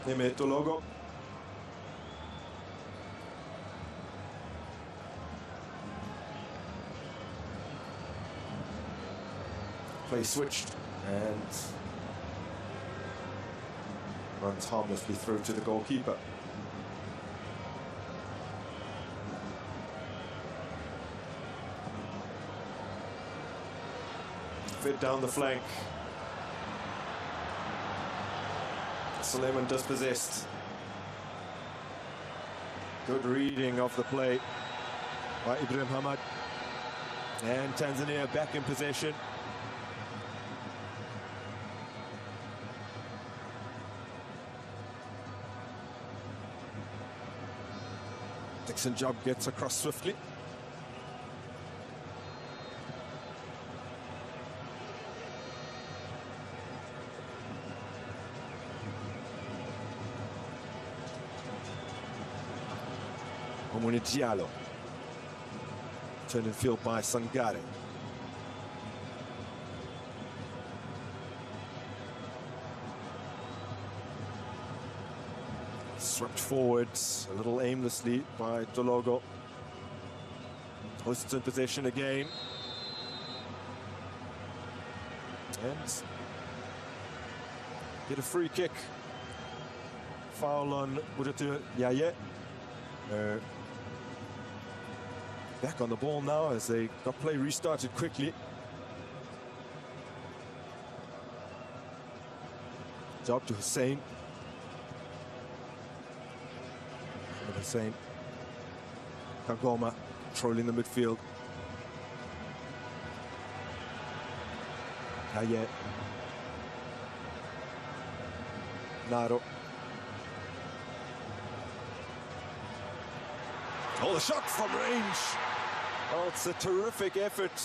Emetto logo. Play switched and runs harmlessly through to the goalkeeper. Fit down the flank. Suleiman dispossessed. Good reading of the play by Ibrahim Hamad. And Tanzania back in possession. Dixon Job gets across swiftly. Omuni Diallo. Turned in field by Sangare. Swept forwards a little aimlessly by Dologo. Hosts in possession again. And get a free kick. Foul on Mudatu Yaye. Back on the ball now as they got play restarted quickly. Job to Hussein. Hussein. Kagoma controlling the midfield. Yaye. Naro. Oh, the shot from range. Oh, it's a terrific effort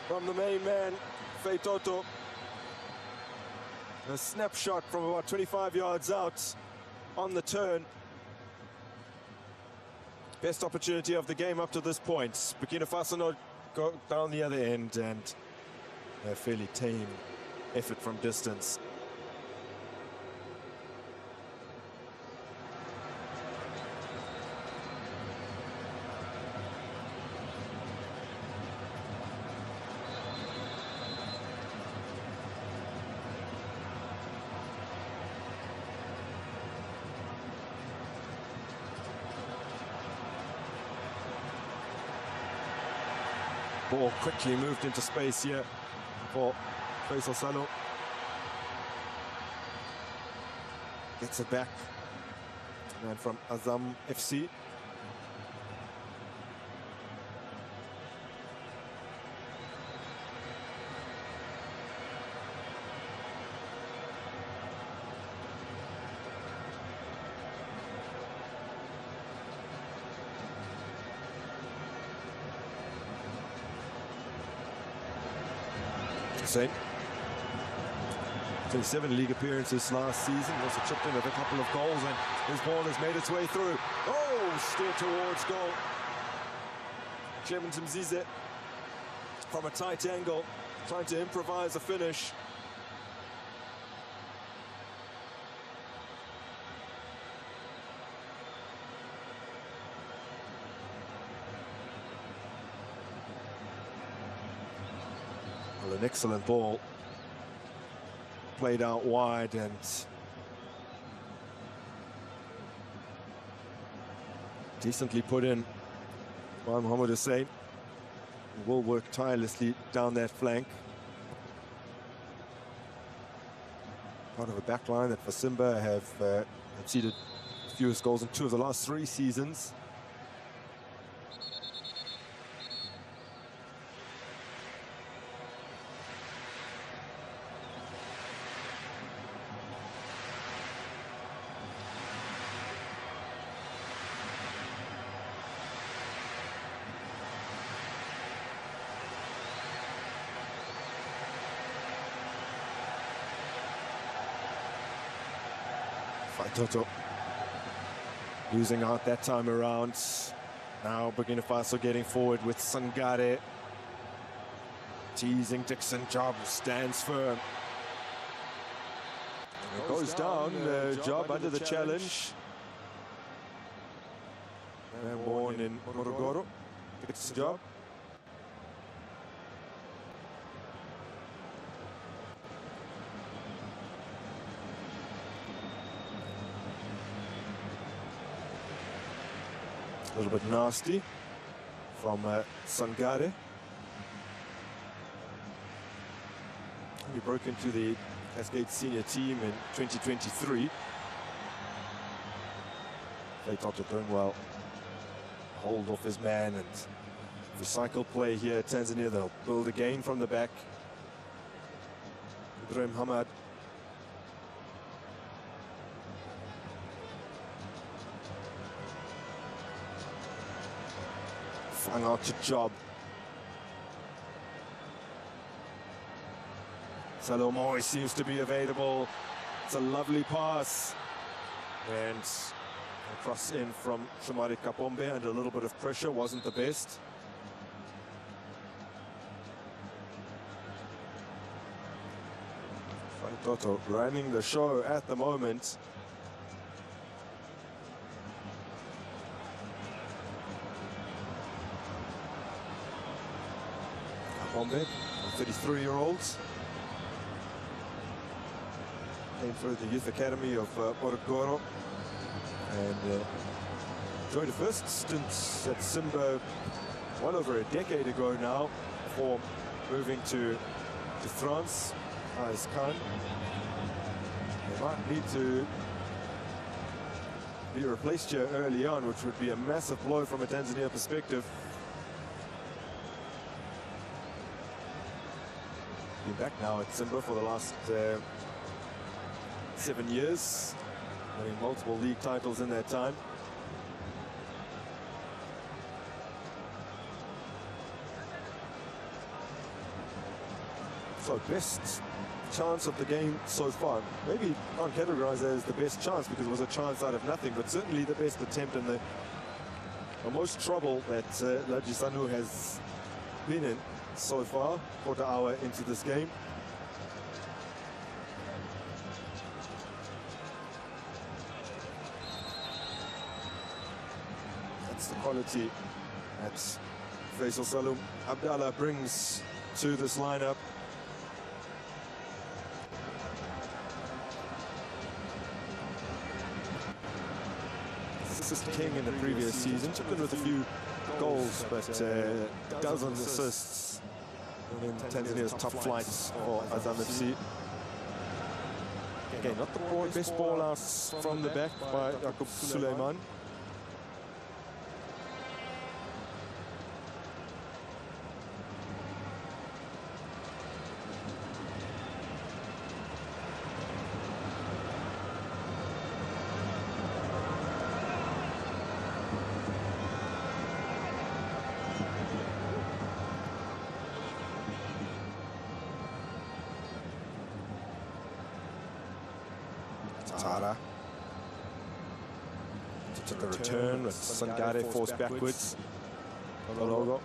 from the main man, Feitoto. A snapshot from about 25 yards out on the turn. Best opportunity of the game up to this point. Burkinafaso not go down the other end, and a fairly tame effort from distance. Ball quickly moved into space here for Faisal Sano. Gets it back. Man from Azam FC. Hussein. 27 league appearances last season, also chipped in with a couple of goals, and his ball has made its way through. Oh, steered towards goal. Clement Mzize from a tight angle, trying to improvise a finish. Well, an excellent ball. Played out wide and decently put in by Mohamed Hussein. He will work tirelessly down that flank. Part of a back line that for Simba have conceded fewest goals in 2 of the last 3 seasons. Toto losing out that time around. Now Burkina Faso getting forward with Sangare. Teasing Dixon Job, stands firm. Goes down, job under the challenge. Man born in Morogoro gets the job. A little bit nasty from Sangare. He broke into the Cascade senior team in 2023. They thought it doing well. Hold off his man and recycle play here at Tanzania. They'll build again from the back. Ibrahim Hamad. Flung out to Job. Salomoi seems to be available. It's a lovely pass. And a cross in from Shumari Kapombe, and a little bit of pressure wasn't the best. Toto running the show at the moment. Kapombe, 33-year-olds. Came through the youth academy of Morogoro and joined the first stint at Simba well over a decade ago now, before moving to France as Khan. They might need to be replaced here early on, which would be a massive blow from a Tanzania perspective. Been back now at Simba for the last 7 years, winning multiple league titles in that time. So best chance of the game so far. Maybe can't categorize it as the best chance because it was a chance out of nothing, but certainly the best attempt and the most trouble that Lajisanu has been in so far, quarter hour into this game. The quality that Faisal Salum Abdallah brings to this lineup. Assist king in the previous season, took in with a few goals, but dozens assists in Tanzania's top flights for Azam FC. Again, not the best ball outs from the back by Yaqub Suleiman. Tara to the return with Sangare forced backwards on the logo.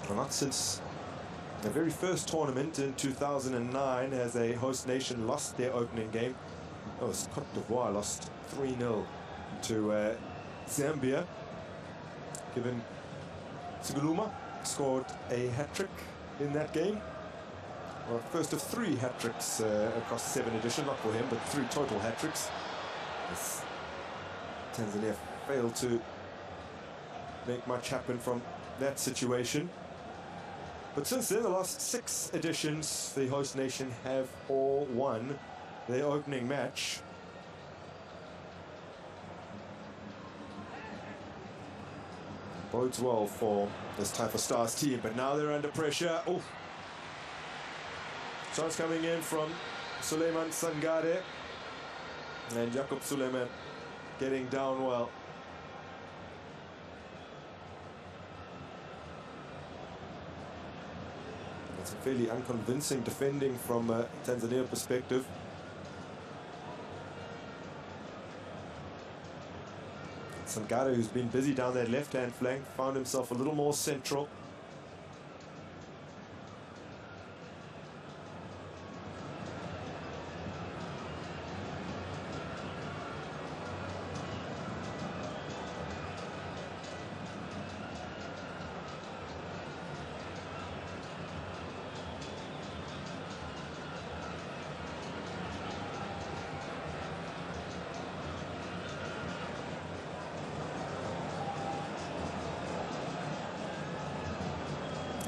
Well, not since the very first tournament in 2009 has a host nation lost their opening game. Oh, Cote d'Ivoire lost 3-0 to Zambia. Given Siguluma scored a hat-trick in that game. Well, first of 3 hat-tricks across 7 editions, not for him, but 3 total hat-tricks. As Tanzania failed to make much happen from that situation. But since then, the last 6 editions, the host nation have all won their opening match. Bodes well for this type of stars team, but now they're under pressure. Oh, chance coming in from Suleiman Sangare, and Yaqub Suleiman getting down well. It's a fairly unconvincing defending from a Tanzania perspective. Sangare, who's been busy down that left-hand flank, found himself a little more central.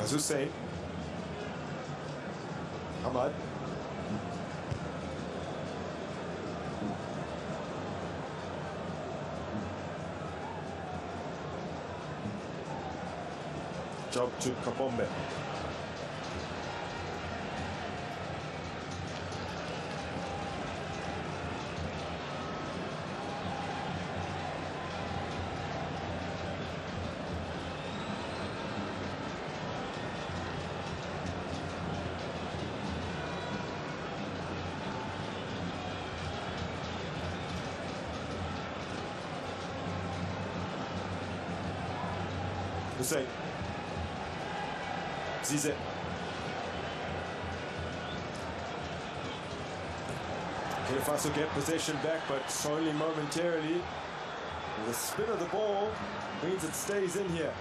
As Hussein, Ahmad, job to Kapombe. Hussein, Zizek, Burkina Faso get possession back, but only momentarily. The spin of the ball means it stays in here.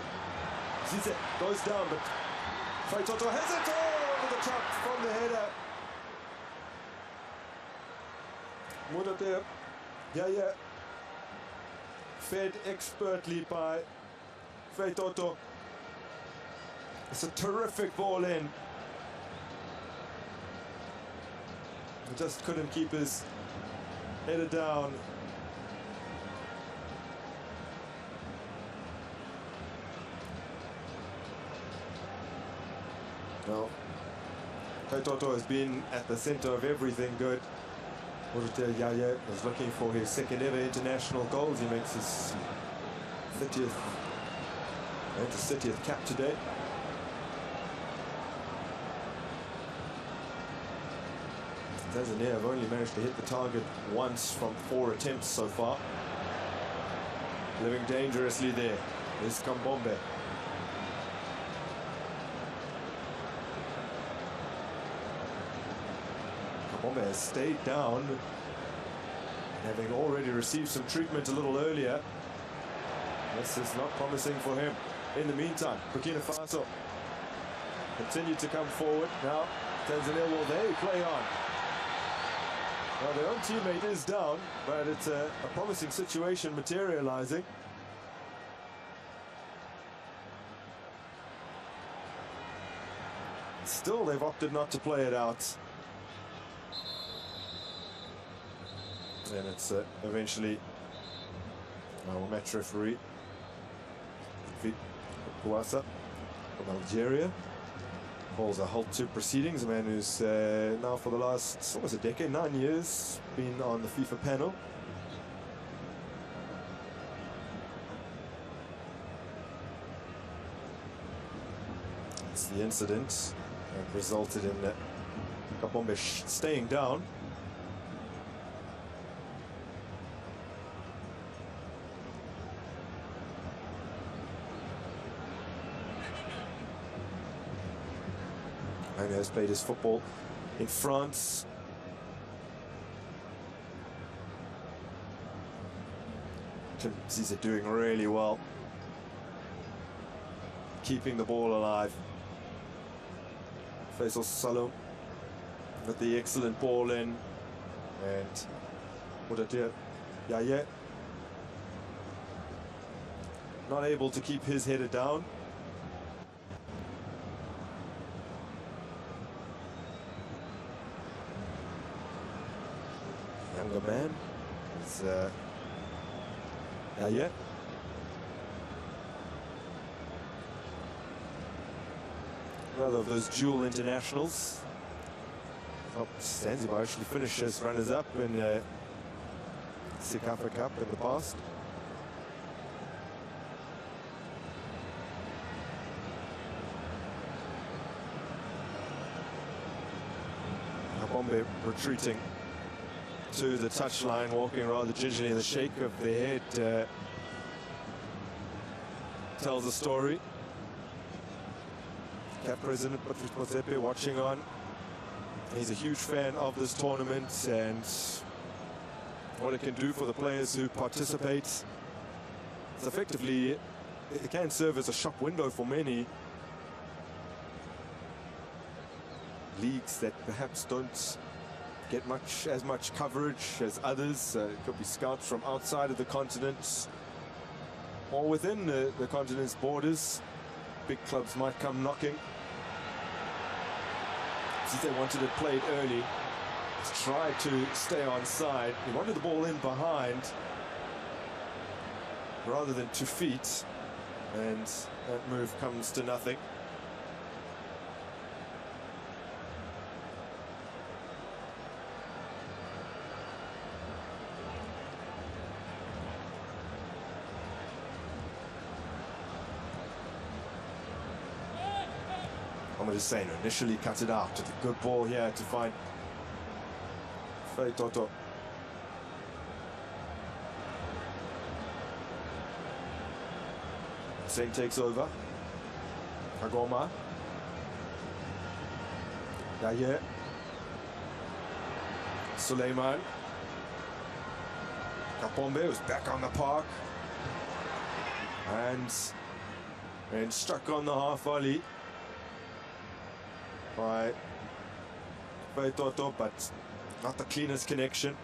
Zizek goes down, but Faitoto has it over the top from the header. Mudate, yeah, fed expertly by Faitoto. It's a terrific ball in. He just couldn't keep his header down. Well, Faitoto has been at the center of everything good. Mudate Yaya was looking for his second ever international goals. He makes his 30th cap today. Tanzania have only managed to hit the target once from 4 attempts so far. Living dangerously there is Kambombe. Kambombe has stayed down, having already received some treatment a little earlier. This is not promising for him. In the meantime, Burkina Faso continue to come forward. Now, Tanzania, will they play on? Well, their own teammate is down, but it's a promising situation materializing. Still, they've opted not to play it out. And it's eventually our match referee, Kuasa from Algeria, calls a halt to proceedings. A man who's now for the last almost a decade, 9 years, been on the FIFA panel. It's the incident that resulted in Kapombe staying down. He has played his football in France. He's doing really well, keeping the ball alive. Faisal Salom with the excellent ball in, and Mudate Yaya not able to keep his header down. Younger man is Yaya. Another of those dual internationals. Oh, Zanzibar actually finished as runners-up in Sekafa Cup in the past. Kapombe retreating to the touchline, walking rather gingerly, the shake of the head tells a story. CAF President Patrice Motsepe watching on. He's a huge fan of this tournament and what it can do for the players who participate. It's effectively, it can serve as a shop window for many leagues that perhaps don't get as much coverage as others. It could be scouts from outside of the continent or within the continent's borders. Big clubs might come knocking. Since they wanted it played early, tried to stay on side. He wanted the ball in behind rather than 2 feet, and that move comes to nothing. I'm just saying, initially cut it out. Took a good ball here to find Fei Toto. Hussein takes over. Kagoma. Daye. Suleiman. Kapombe was back on the park. And struck on the half volley by Fei Toto, but not the cleanest connection.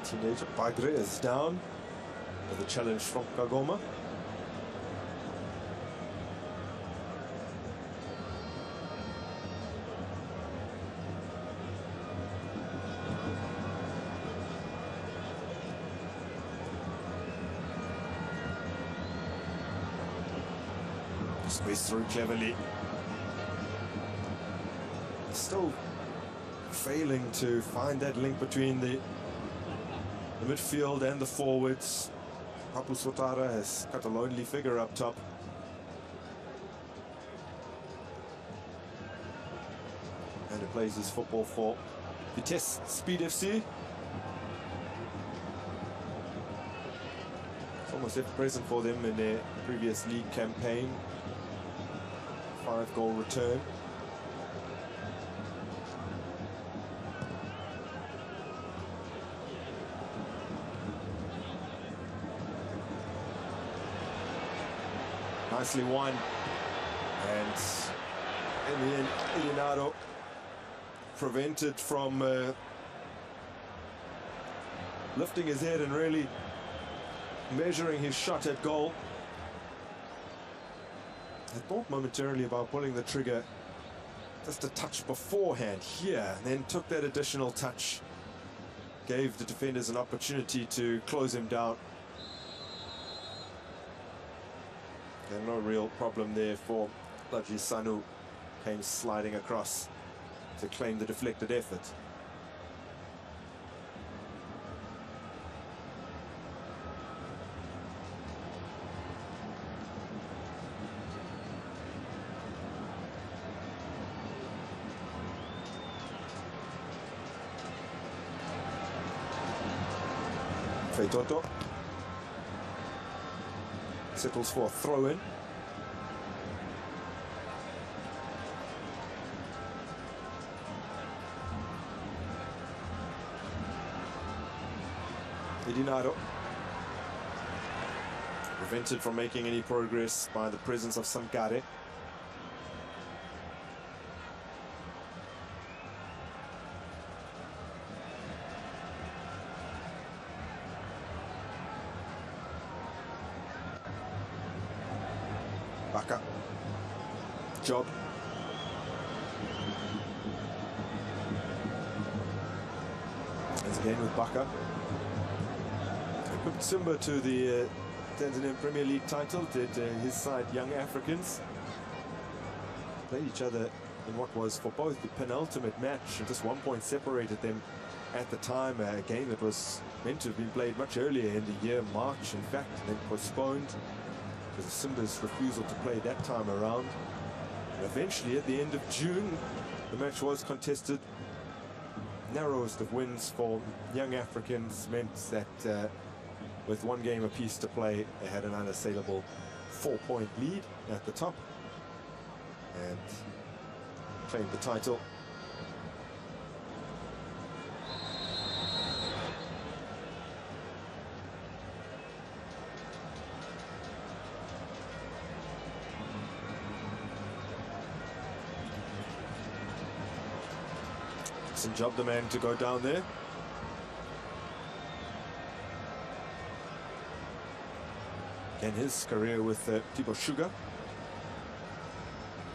Teenager Bagre is down with a challenge from Kagoma. Squeeze through cleverly. Still failing to find that link between the midfield and the forwards. Papu Sotara has got a lonely figure up top. And he plays his football for Vitesse Speed FC. It's almost ever present for them in their previous league campaign. 5-goal return. Nicely won, and in the end, Leonardo prevented from lifting his head and really measuring his shot at goal. I thought momentarily about pulling the trigger just a touch beforehand here, and then took that additional touch, gave the defenders an opportunity to close him down. And no real problem there for Laji Sanu. Came sliding across to claim the deflected effort. Fei Toto settles for a throw-in. Edinado prevented from making any progress by the presence of Sankare. Baka. Job. As again with Baka. Put Simba to the Tanzanian Premier League title, did his side Young Africans. Played each other in what was for both the penultimate match, and just 1 point separated them at the time. A game that was meant to have been played much earlier in the year, March in fact, then postponed. because of Simba's refusal to play that time around. And eventually, at the end of June, the match was contested. Narrowest of wins for young Africans meant that with one game apiece to play, they had an unassailable 4-point lead at the top and claimed the title. Excellent job, the man, to go down there. And his career with Tibo Sugar,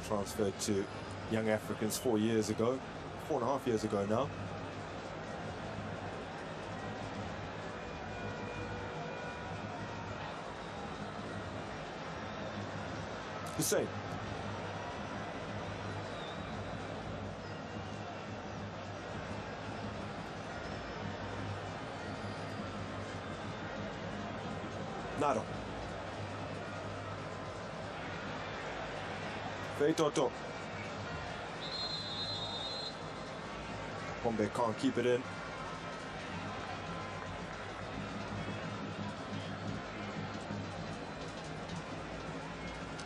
transferred to Young Africans 4 years ago, 4.5 years ago now. Hussein. Naro. Feitoto. Pombe can't keep it in.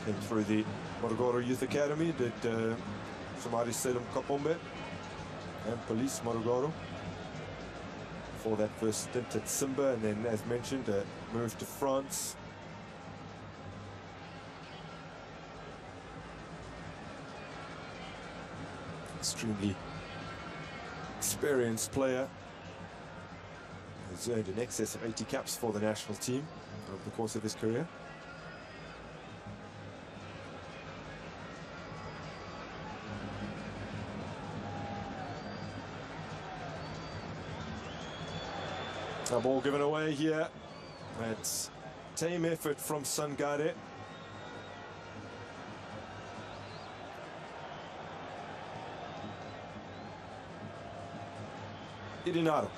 Came through the Morogoro Youth Academy, did Somari Selim Kapombe and Police Morogoro for that first stint at Simba, and then, as mentioned, moved to France. Extremely experienced player. He's earned in excess of 80 caps for the national team over the course of his career. A ball given away here. It's team effort from Sangare. Irinaro.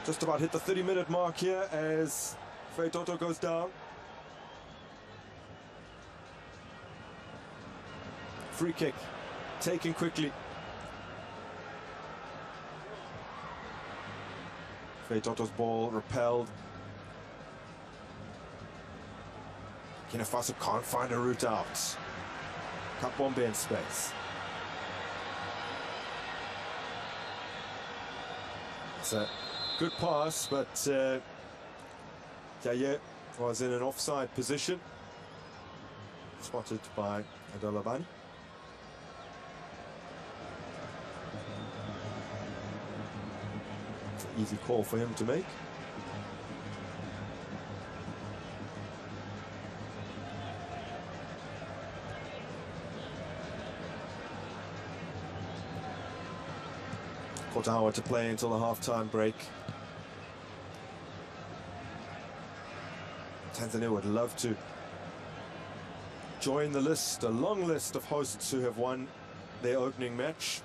Just about hit the 30-minute mark here as Feitoto goes down. Free kick taken quickly. Feitoto's ball repelled. Burkinafaso can't find a route out. Kapombe in space. It's a good pass, but Jaye was in an offside position. Spotted by Adolabani. Easy call for him to make. Quarter hour to play until the half-time break. Tanzania would love to join the list, a long list of hosts who have won their opening match.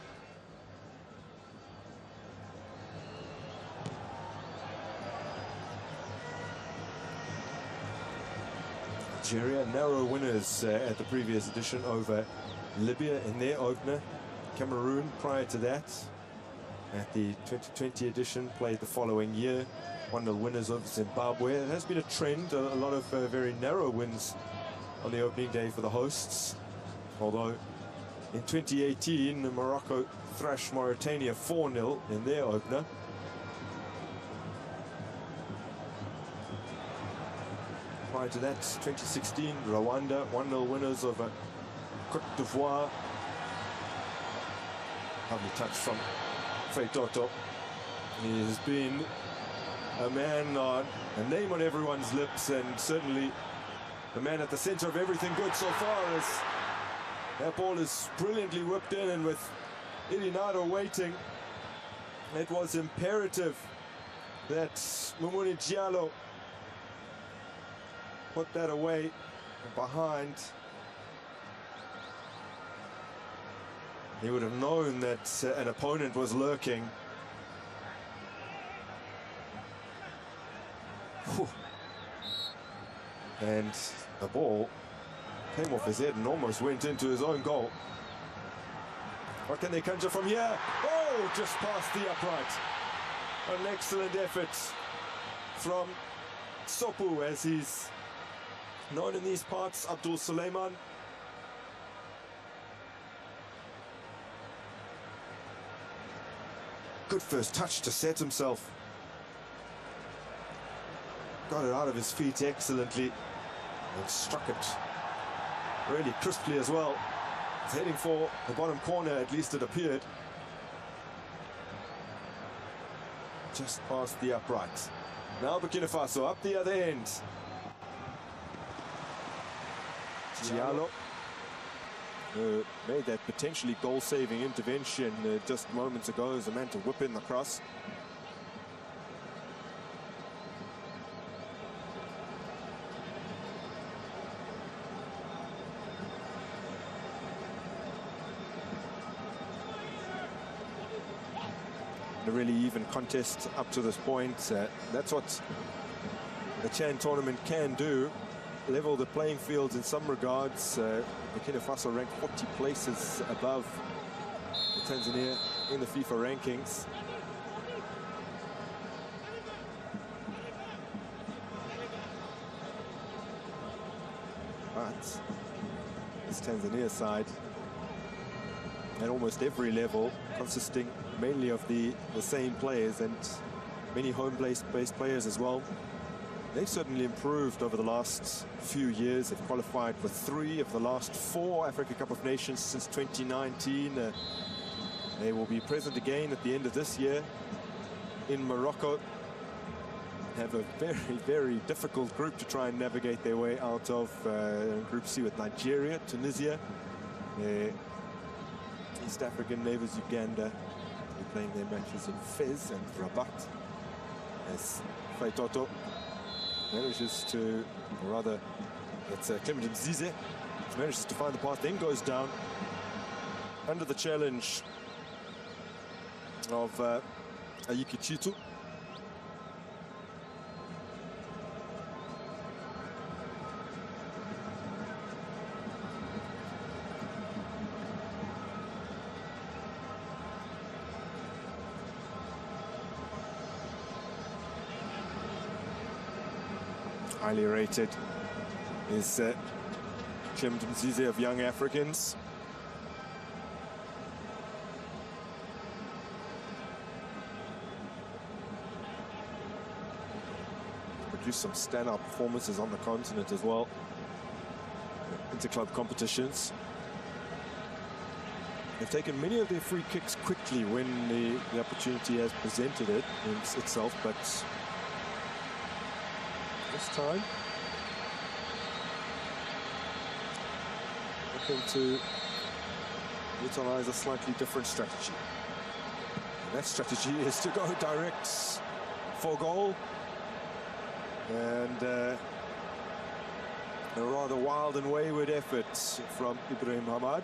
Algeria, narrow winners at the previous edition over Libya in their opener. Cameroon prior to that, at the 2020 edition, played the following year. 1-0 winners over Zimbabwe. It has been a trend, a lot of very narrow wins on the opening day for the hosts. Although in 2018, Morocco thrashed Mauritania 4-0 in their opener. Prior to that, 2016, Rwanda, 1-0 winners over Côte d'Ivoire. Lovely touch from Feitoto. He has been a man, a name on everyone's lips, and certainly the man at the center of everything good so far. As that ball is brilliantly whipped in, and with Irinado waiting, it was imperative that Mumuni Diallo put that away behind. He would have known that an opponent was lurking. And the ball came off his head and almost went into his own goal. What can they conjure from here? Oh, just past the upright. An excellent effort from Sopu, as he's known in these parts, Abdul Suleiman. Good first touch to set himself. Got it out of his feet excellently and struck it really crisply as well. It's heading for the bottom corner, at least it appeared. Just past the upright. Now Burkinafaso up the other end. Giallo made that potentially goal-saving intervention just moments ago as a man to whip in the cross. A really even contest up to this point. That's what the Chan tournament can do, level the playing fields in some regards. Burkina Faso ranked 40 places above Tanzania in the FIFA rankings. But this Tanzania side, at almost every level, consisting mainly of the same players and many home-based players as well. They've certainly improved over the last few years. They've qualified for 3 of the last 4 Africa Cup of Nations since 2019. They will be present again at the end of this year in Morocco. Have a very, very difficult group to try and navigate their way out of. Group C with Nigeria, Tunisia, East African neighbors Uganda. They're playing their matches in Fez and Rabat, as Faitoto manages to, or rather, it's Clement Mzize, manages to find the path, then goes down under the challenge of Ayiki Chitu. Highly rated is Clement Mzize of Young Africans. Produced some standout performances on the continent as well, inter-club competitions. They've taken many of their free kicks quickly when the opportunity has presented itself, but this time looking to utilize a slightly different strategy. And that strategy is to go direct for goal, and a rather wild and wayward effort from Ibrahim Hamad.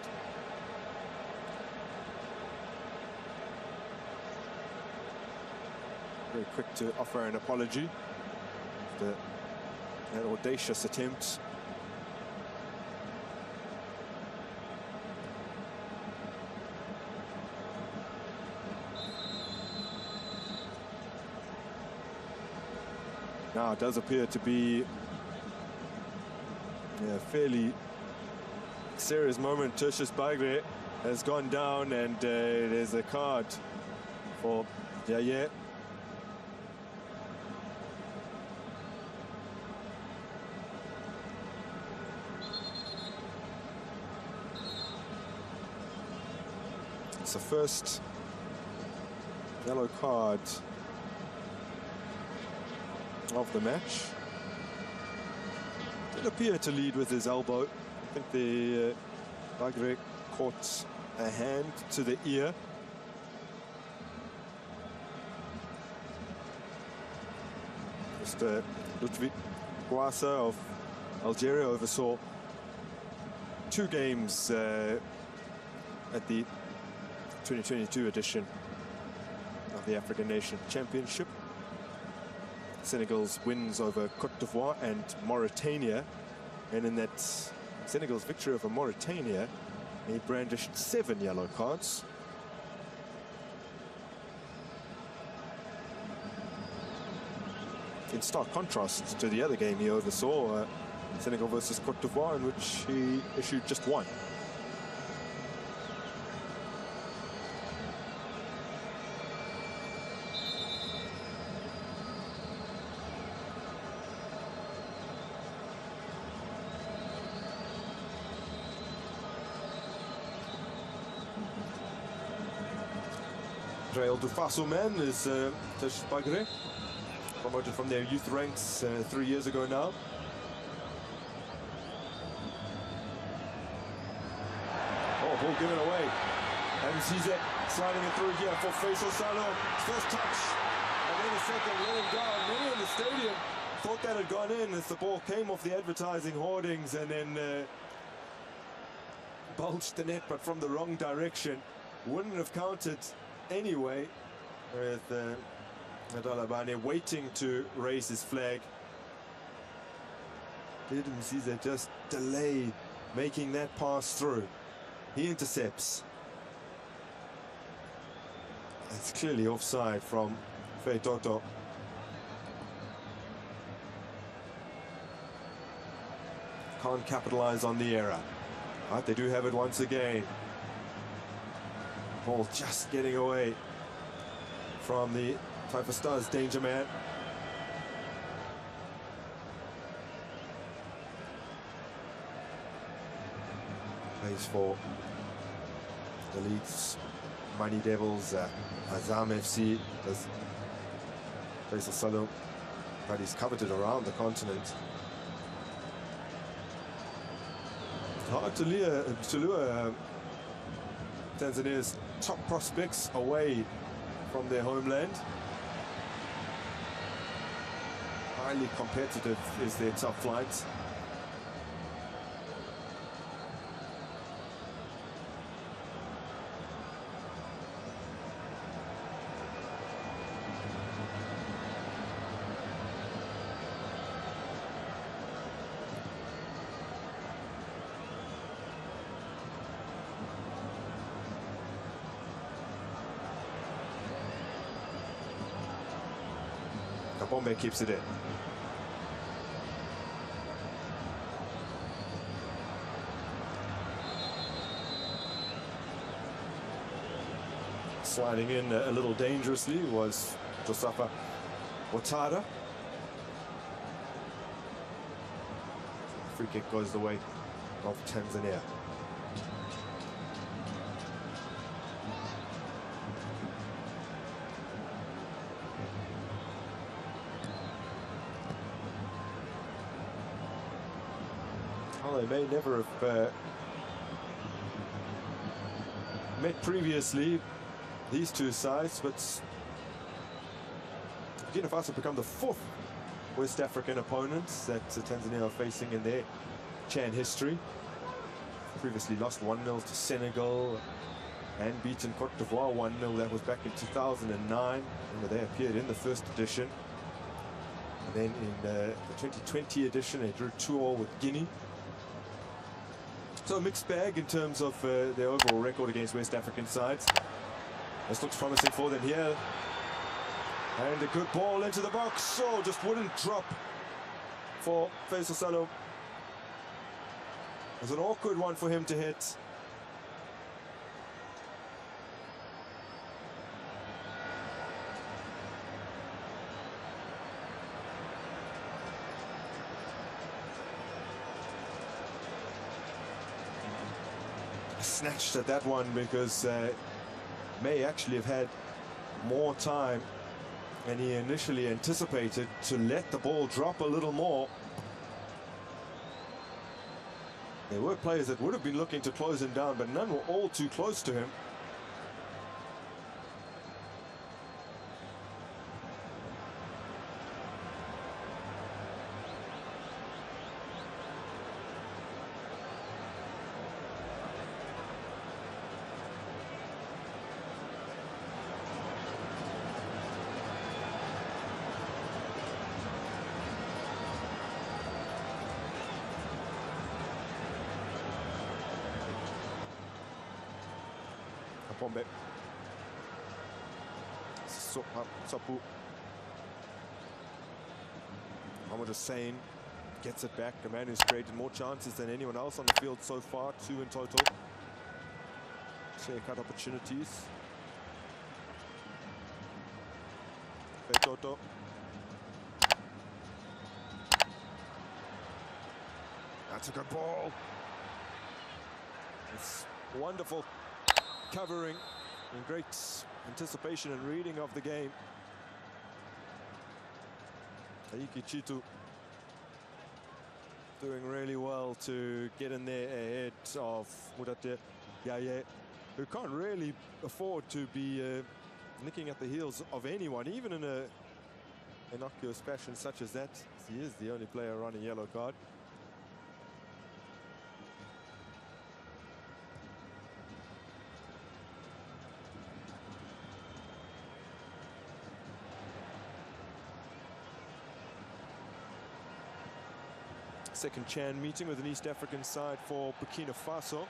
Very quick to offer an apology after that audacious attempt. Now it does appear to be a fairly serious moment. Tertius Bagre has gone down, and there's a card for Yaya. It's the first yellow card of the match. Did appear to lead with his elbow. I think the Bagre caught a hand to the ear. Just Ludwig Guasa of Algeria oversaw 2 games at the 2022 edition of the African Nation Championship. Senegal's wins over Côte d'Ivoire and Mauritania. And in that Senegal's victory over Mauritania, he brandished 7 yellow cards. In stark contrast to the other game he oversaw, Senegal versus Côte d'Ivoire, in which he issued just 1. Real du Faso men is Tish Bagre, promoted from their youth ranks 3 years ago now. Oh, ball given away. And Zizek sliding it through here for Faisal Salom. First touch, and then a second, let him down. Many in the stadium thought that had gone in as the ball came off the advertising hoardings and then bulged the net, but from the wrong direction. Wouldn't have counted anyway, with Adalabane waiting to raise his flag. Did Mzize just delay making that pass through? He intercepts. It's clearly offside from Fei Toto. Can't capitalize on the error. But they do have it once again. Ball just getting away from the Taifa Stars danger man. Plays for the Leeds Mighty Devils, Azam FC, does Faisal Salom, but he's coveted around the continent. Hard to lure Tanzania's top prospects away from their homeland. Highly competitive is their top flight. Bombe keeps it in. Sliding in a little dangerously was Josafa Ouattara. Free kick goes the way of Tanzania. They may never have met previously, these two sides, but Burkinafaso become the 4th West African opponents that Tanzania are facing in their CHAN history. Previously lost 1-0 to Senegal and beaten Côte d'Ivoire 1-0. That was back in 2009. Remember, they appeared in the first edition. And then in the 2020 edition, they drew 2-2 with Guinea. So a mixed bag in terms of their overall record against West African sides. This looks promising for them here. And a good ball into the box. Oh, just wouldn't drop for Faisal Salom. It was an awkward one for him to hit. Snatched at that one because May actually have had more time than he initially anticipated to let the ball drop a little more. There were players that would have been looking to close him down, but none were all too close to him. Pombe. Sapu. Mohamed Hussein gets it back. A man who's created more chances than anyone else on the field so far. 2 in total. Share cut opportunities. Toto. That's a good ball. It's wonderful covering and great anticipation and reading of the game. Aiki Chitu doing really well to get in there ahead of Mudate Yaye, who can't really afford to be nicking at the heels of anyone, even in a innocuous fashion such as that. He is the only player on a yellow card. Second Chan meeting with an East African side for Burkina Faso.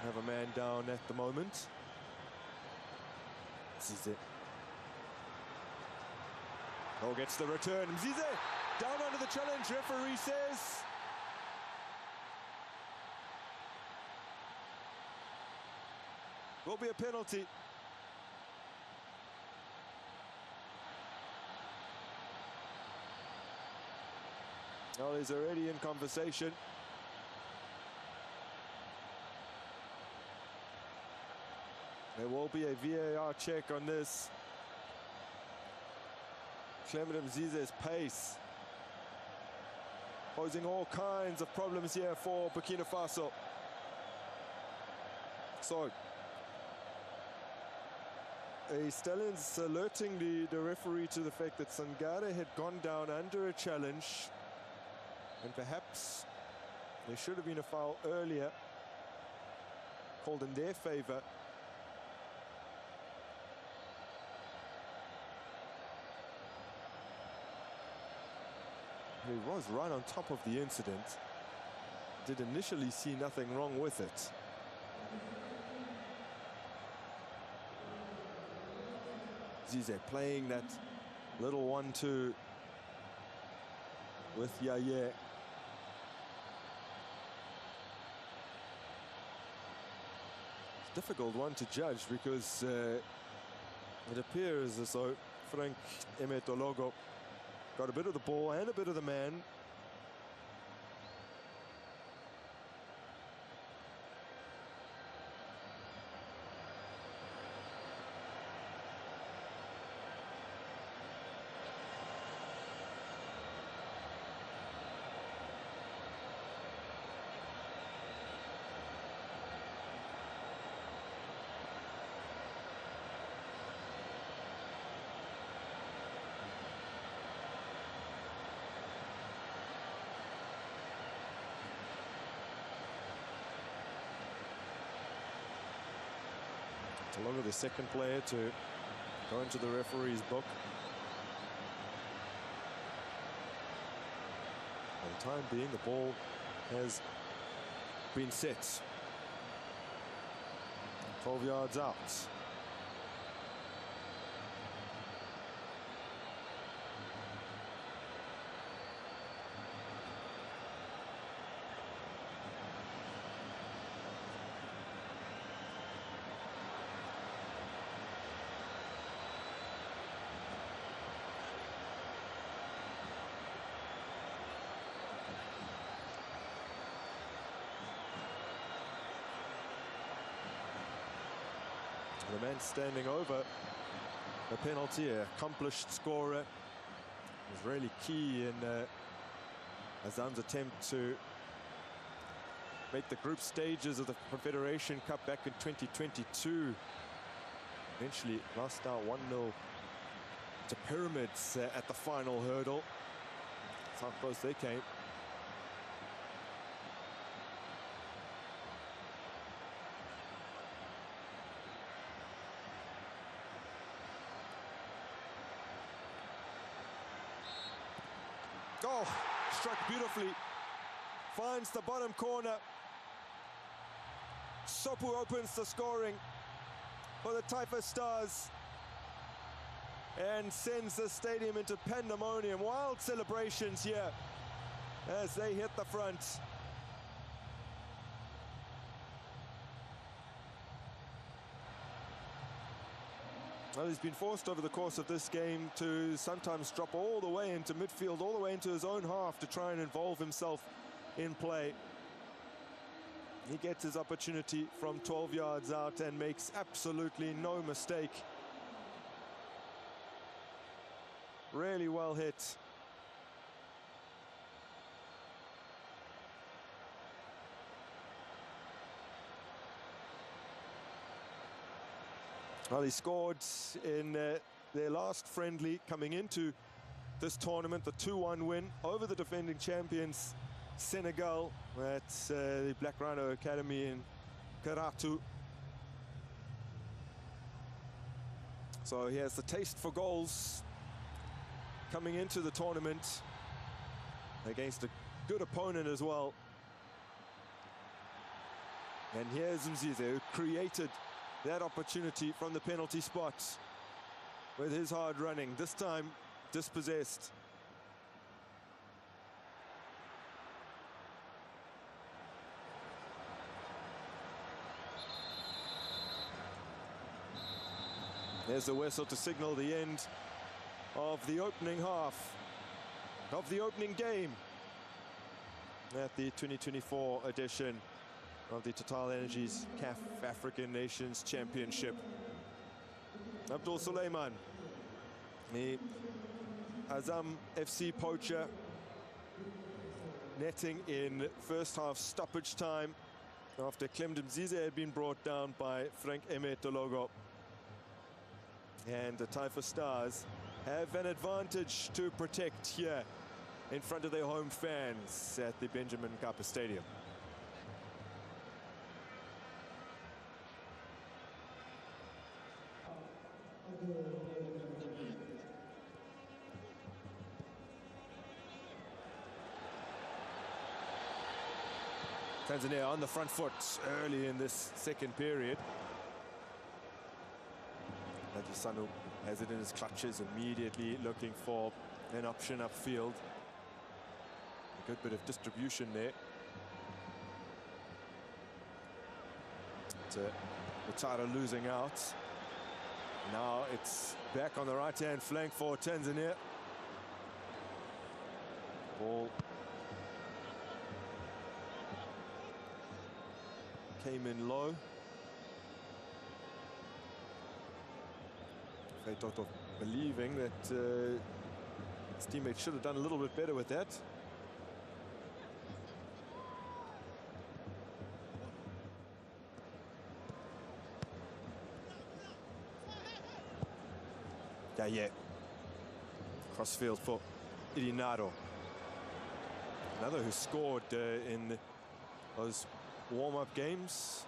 Have a man down at the moment. Mzize. Oh, gets the return. Mzize down under the challenge. Referee says will be a penalty. Well, he's already in conversation. There will be a VAR check on this. Clement Mzize's pace posing all kinds of problems here for Burkina Faso. So, a Stallions alerting the referee to the fact that Sangare had gone down under a challenge. And perhaps there should have been a foul earlier called in their favor. He was right on top of the incident. Did initially see nothing wrong with it. Zize playing that little 1-2 with Yaye. Difficult one to judge because it appears as though Frank Emetologo got a bit of the ball and a bit of the man. Along with the second player to go into the referee's book. For the time being, the ball has been set. 12 yards out. The man standing over the penalty, an accomplished scorer, was really key in Azam's attempt to make the group stages of the Confederation Cup back in 2022. Eventually lost out 1-0 to Pyramids at the final hurdle. That's how close they came. Oh, struck beautifully. Finds the bottom corner. Sopu opens the scoring. for the Taifa Stars and sends the stadium into pandemonium. Wild celebrations here as they hit the front. Well, he's been forced over the course of this game to sometimes drop all the way into midfield, all the way into his own half to try and involve himself in play. He gets his opportunity from 12 yards out and makes absolutely no mistake. Really well hit. Well, he scored in their last friendly coming into this tournament, the 2-1 win over the defending champions Senegal at the Black Rhino Academy in Karatu. So he has the taste for goals coming into the tournament against a good opponent as well. And here's Mzize, who created that opportunity from the penalty spot with his hard running, this time dispossessed. There's the whistle to signal the end of the opening half, of the opening game at the 2024 edition of the Total Energies CAF African Nations Championship. Abdul Suleiman, the Azam FC poacher, netting in first half stoppage time after Clem Mzize had been brought down by Frank Eme Tologo. And the Taifa Stars have an advantage to protect here in front of their home fans at the Benjamin Mkapa Stadium. Tanzania on the front foot early in this second period. Sanu has it in his clutches, immediately looking for an option upfield. A good bit of distribution there. Utara losing out. Now it's back on the right-hand flank for Tanzania. Ball came in low. Toto believing that his teammates should have done a little bit better with that. Yeah. Crossfield for Irinado. Another who scored in those warm-up games.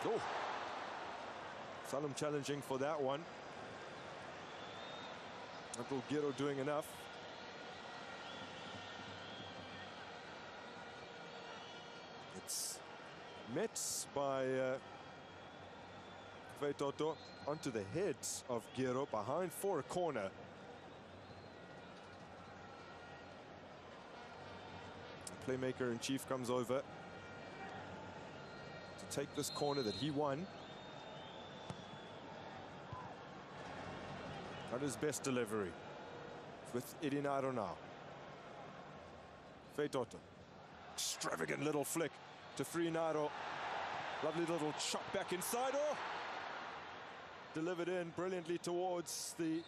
Oh, Salum challenging for that one. Abdul Giro doing enough. It's met by Toto onto the head of Giro behind for a corner. The playmaker in chief comes over to take this corner that he won. Not his best delivery with Irinado now. Feitoto. Extravagant little flick to Freenado. Lovely little shot back inside. Oh! Delivered in brilliantly towards the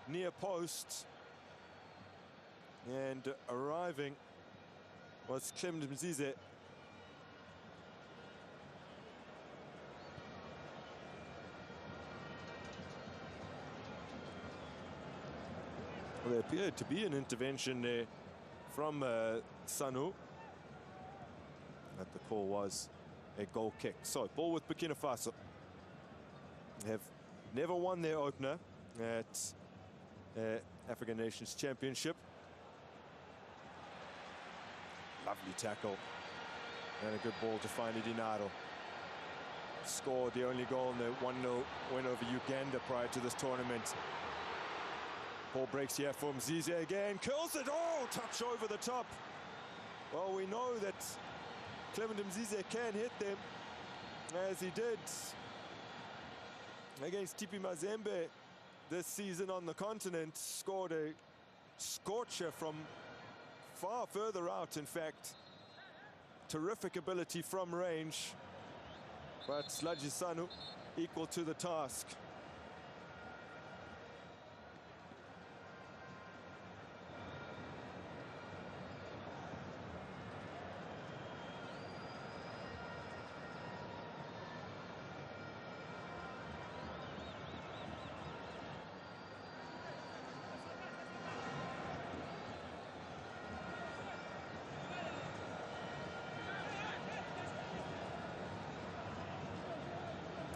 near post. And arriving was Clem Mzize. Well, there appeared to be an intervention there from Sanu. But the call was a goal kick. So, ball with Burkinafaso. They have never won their opener at African Nations Championship. Lovely tackle. And a good ball to find Irinado. scored the only goal in the 1-0 win over Uganda prior to this tournament. Ball breaks here for Mzize again, curls it, oh, touch over the top. Well, we know that Clement Mzize can hit them, as he did against Tipi Mazembe this season on the continent. Scored a scorcher from far further out, in fact. Terrific ability from range, but Lajisanu equal to the task.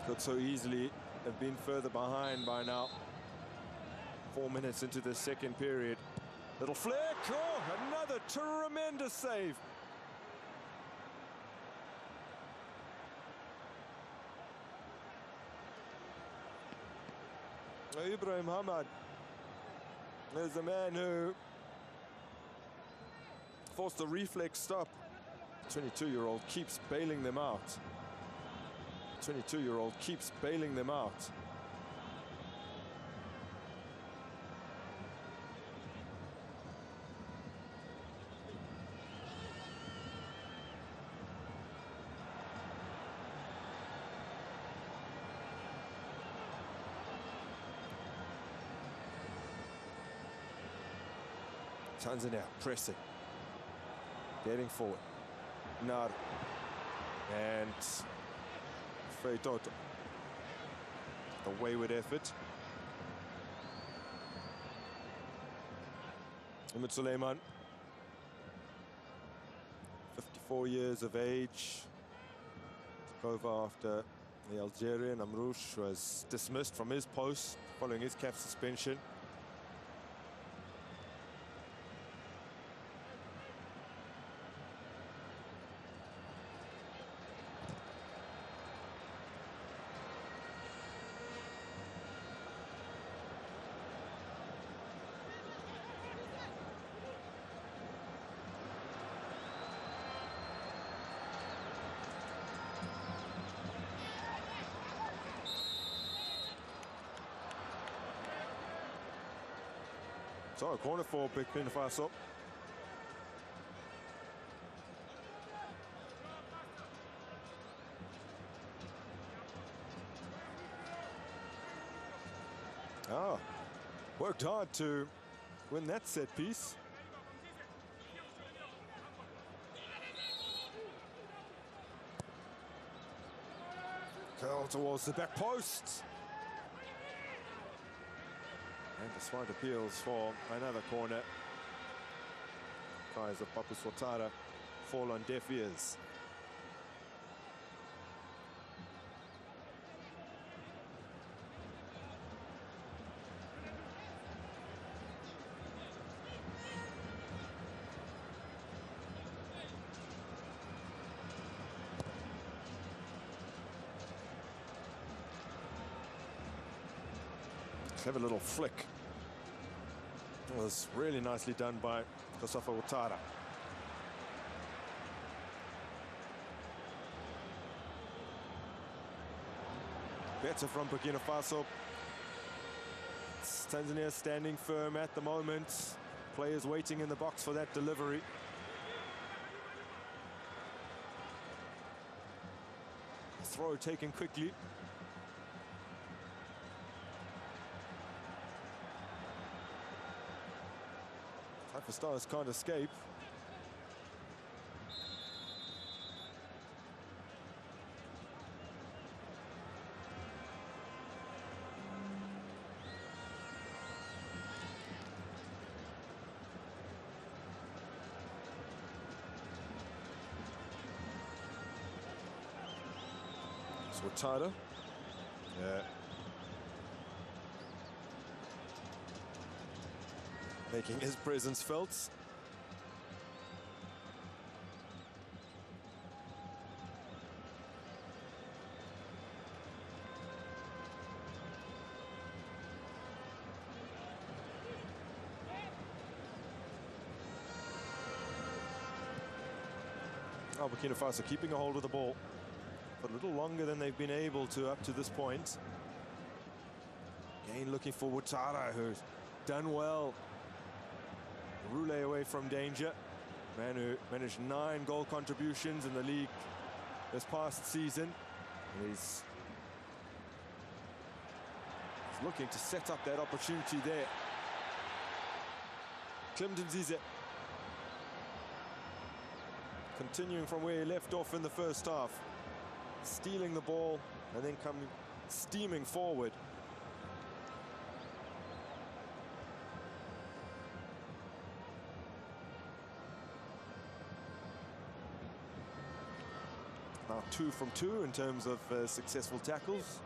Could so easily have been further behind by now. 4 minutes into the second period. Little flick, oh, another tremendous save. Ibrahim Hamad is the man who forced a reflex stop. 22-year-old keeps bailing them out. 22-year-old keeps bailing them out. Tanzania pressing, getting forward. Nar and Feitoto. A wayward effort. Umut Suleiman, 54 years of age, took over after the Algerian Amrouche was dismissed from his post following his CAF suspension. So a corner for Burkinafaso. Worked hard to win that set piece. Curl towards the back post. And despite appeals for another corner, cries of Papu Swatara fall on deaf ears. Clever little flick. It was really nicely done by Kosafa Ouattara. Better from Burkina Faso. Tanzania standing firm at the moment. Players waiting in the box for that delivery. Throw taken quickly. Type of stars can't escape. Ouattara. Yeah. Making his presence felt. Oh, Burkinafaso keeping a hold of the ball for a little longer than they've been able to up to this point. Again, looking for Ouattara, who's done well. Roulé away from danger. Man who managed 9 goal contributions in the league this past season. And he's looking to set up that opportunity there. Clement Mzize continuing from where he left off in the first half, stealing the ball and then coming steaming forward. Now 2 from 2 in terms of successful tackles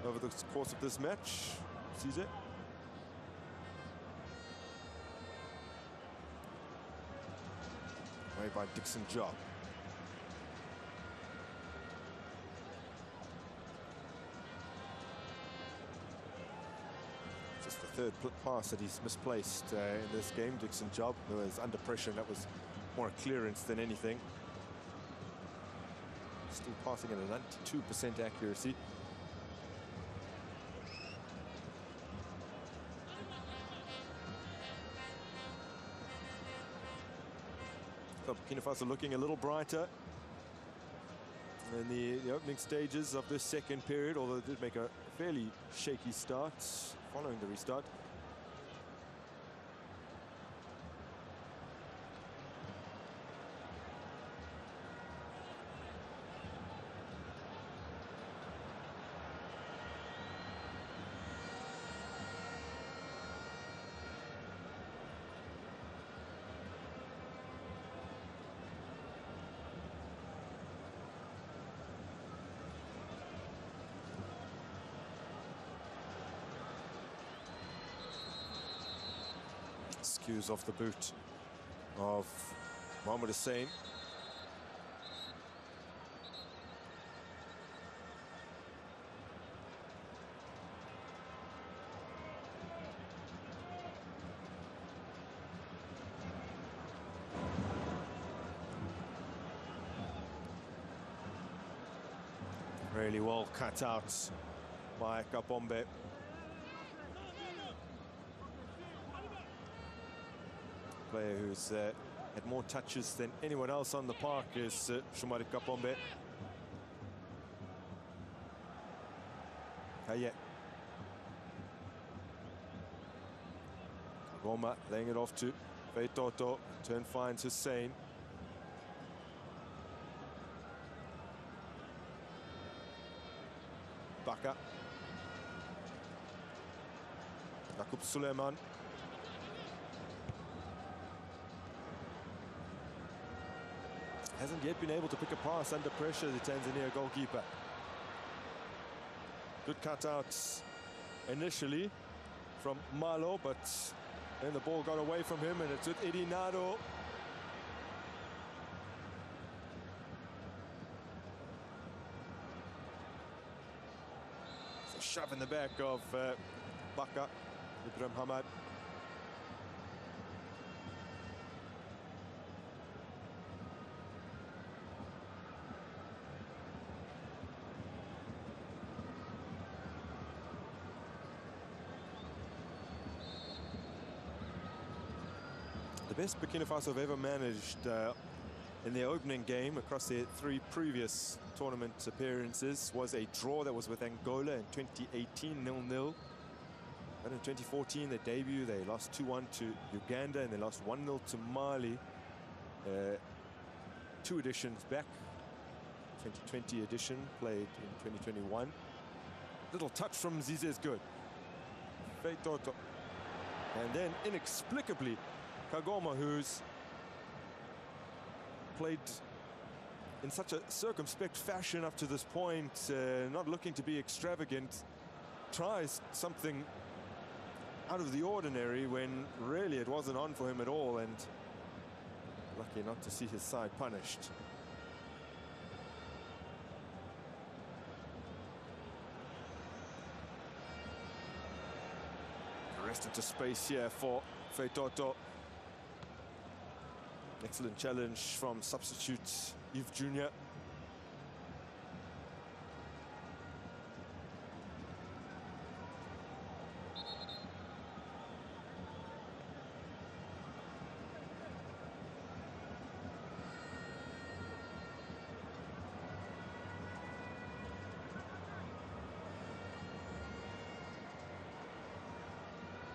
over the course of this match. Sees it. Away by Dixon Job. Just the third pass that he's misplaced in this game. Dixon Job, who was under pressure, and that was more a clearance than anything. Still passing at a 92% accuracy. So Burkinafaso looking a little brighter in the opening stages of this second period, although it did make a fairly shaky start following the restart. Skews off the boot of Mohamed Hussein. Really well cut out by Kapombe. Player who's had more touches than anyone else on the park is Shumari Kapombe. Kayet. Kagoma laying it off to Feitoto. Turn finds Hussein. Baka. Jakub Suleiman. Hasn't yet been able to pick a pass under pressure, the Tanzania goalkeeper. Good cutouts initially from Malo, but then the ball got away from him and it's with Edinado. It's a shove in the back of Baka, Ibrahim Hamad. The best Burkinafaso have ever managed in their opening game across their 3 previous tournament appearances was a draw that was with Angola in 2018, 0-0. And in 2014, their debut, they lost 2-1 to Uganda and they lost 1-0 to Mali. 2 editions back. 2020 edition played in 2021. Little touch from Mzize is good. Feitoto. And then inexplicably, Kagoma, who's played in such a circumspect fashion up to this point, not looking to be extravagant, tries something out of the ordinary when really it wasn't on for him at all, and lucky not to see his side punished. Rest into space here for Feitoto. Excellent challenge from substitute Youth Junior.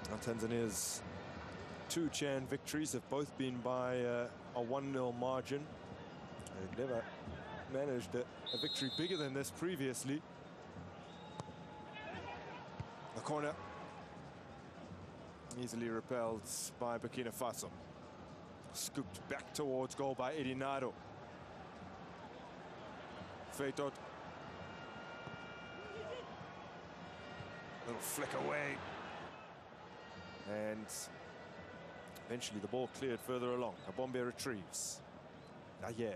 Now Tanzania's 2 CHAN victories have both been by a 1-0 margin. They've never managed a victory bigger than this previously. The corner easily repelled by Burkina Faso. Scooped back towards goal by Edinado. Feitot. Little flick away. And eventually the ball cleared further along. Kabombe retrieves. Yeah.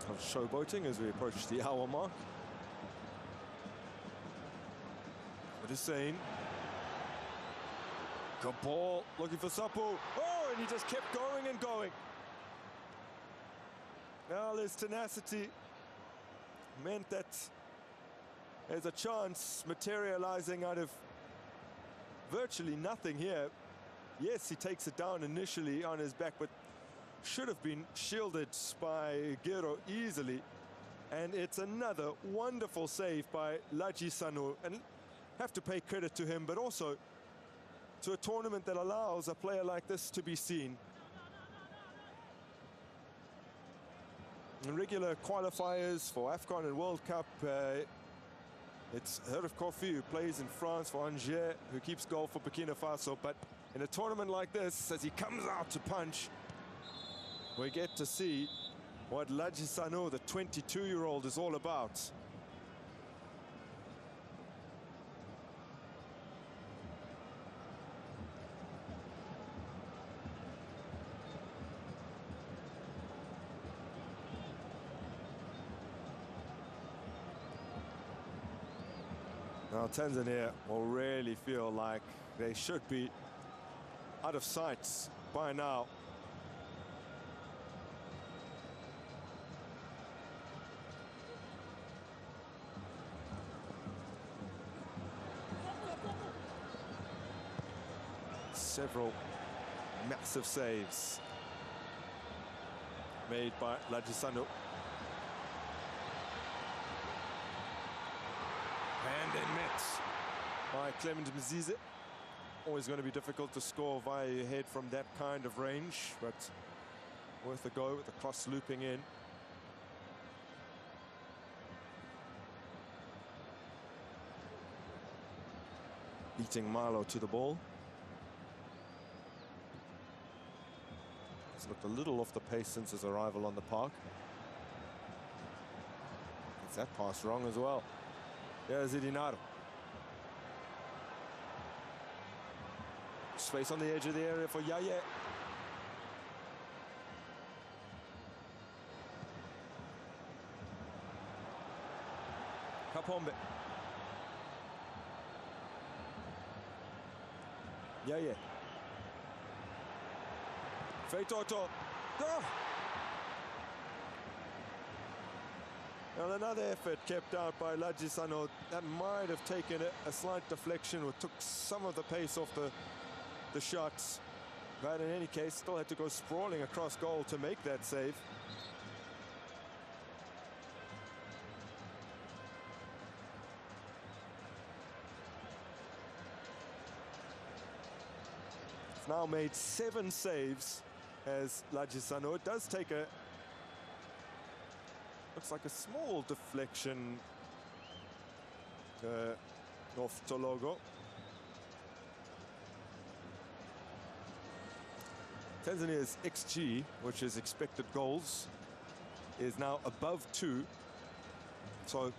Of showboating as we approach the hour mark. What is saying? Good ball, looking for Sapu. Oh, and he just kept going and going. Now his tenacity meant that there's a chance materializing out of virtually nothing here. Yes, he takes it down initially on his back, but should have been shielded by Gero easily. And it's another wonderful save by Lagisano. And have to pay credit to him, but also to a tournament that allows a player like this to be seen. In regular qualifiers for AFCON and World Cup, it's Herif Kofi who plays in France for Angers, who keeps goal for Burkina Faso. But in a tournament like this, as he comes out to punch, we get to see what Lagisano, the 22-year-old, is all about. Now Tanzania will really feel like they should be out of sight by now. Several massive saves made by Lagisano. And then met by Clement Mzize. Always going to be difficult to score via your head from that kind of range, but worth a go with the cross looping in. Beating Marlow to the ball. He's looked a little off the pace since his arrival on the park. Gets that pass wrong as well. There's Edinado. Space on the edge of the area for Yaya. Kapombe. Yaya. Feitoto. Oh! And another effort kept out by Lagisano. That might have taken a slight deflection or took some of the pace off the shots. But in any case, still had to go sprawling across goal to make that save. He's now made 7 saves as Lagisano. It does take a... looks like a small deflection off Tologo. Tanzania's XG, which is expected goals, is now above 2. So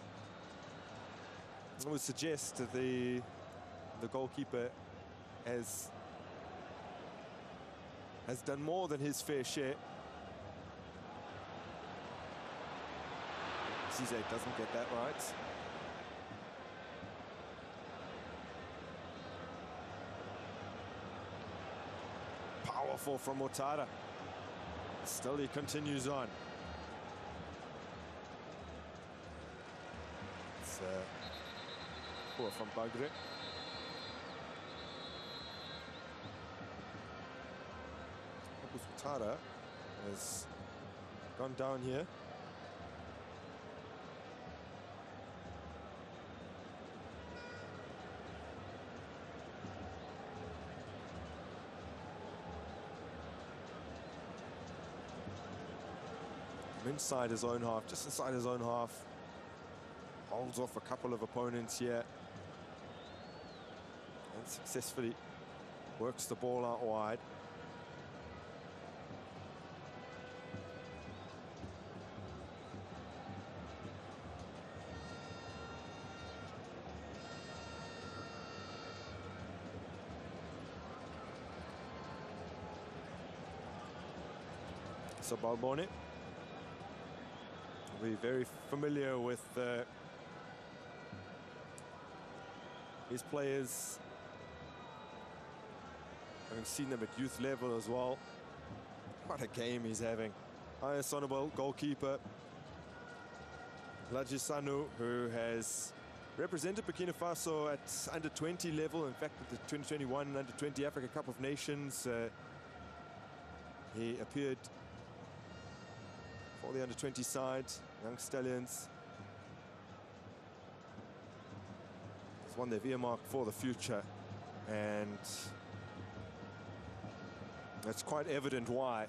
I would suggest that the goalkeeper has done more than his fair share. Zize doesn't get that right. Powerful from Ouattara. Still he continues on. It's poor from Bagre. Ouattara has gone down here. Inside his own half, just inside his own half. Holds off a couple of opponents here. And successfully works the ball out wide. So Balboni will be very familiar with his players, having seen them at youth level as well. What a game he's having. Highest honorable goalkeeper, Lajisanu, who has represented Burkina Faso at under 20 level. In fact, at the 2021 under 20 Africa Cup of Nations, he appeared for the under 20 side, Young Stallions. It's one they've earmarked for the future, and it's quite evident why.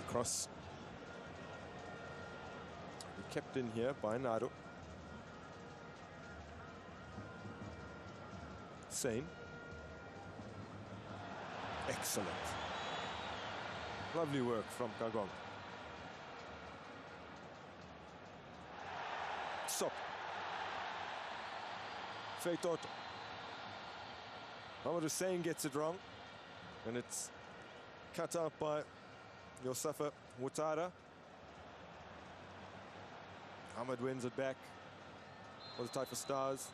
Cross kept in here by Nado. Sane. Excellent. Lovely work from Kagong. Stop. Feitoto. Mohamed Hussein gets it wrong, and it's cut out by Youssoupha Ouattara. Ahmed wins it back for the Taifa Stars.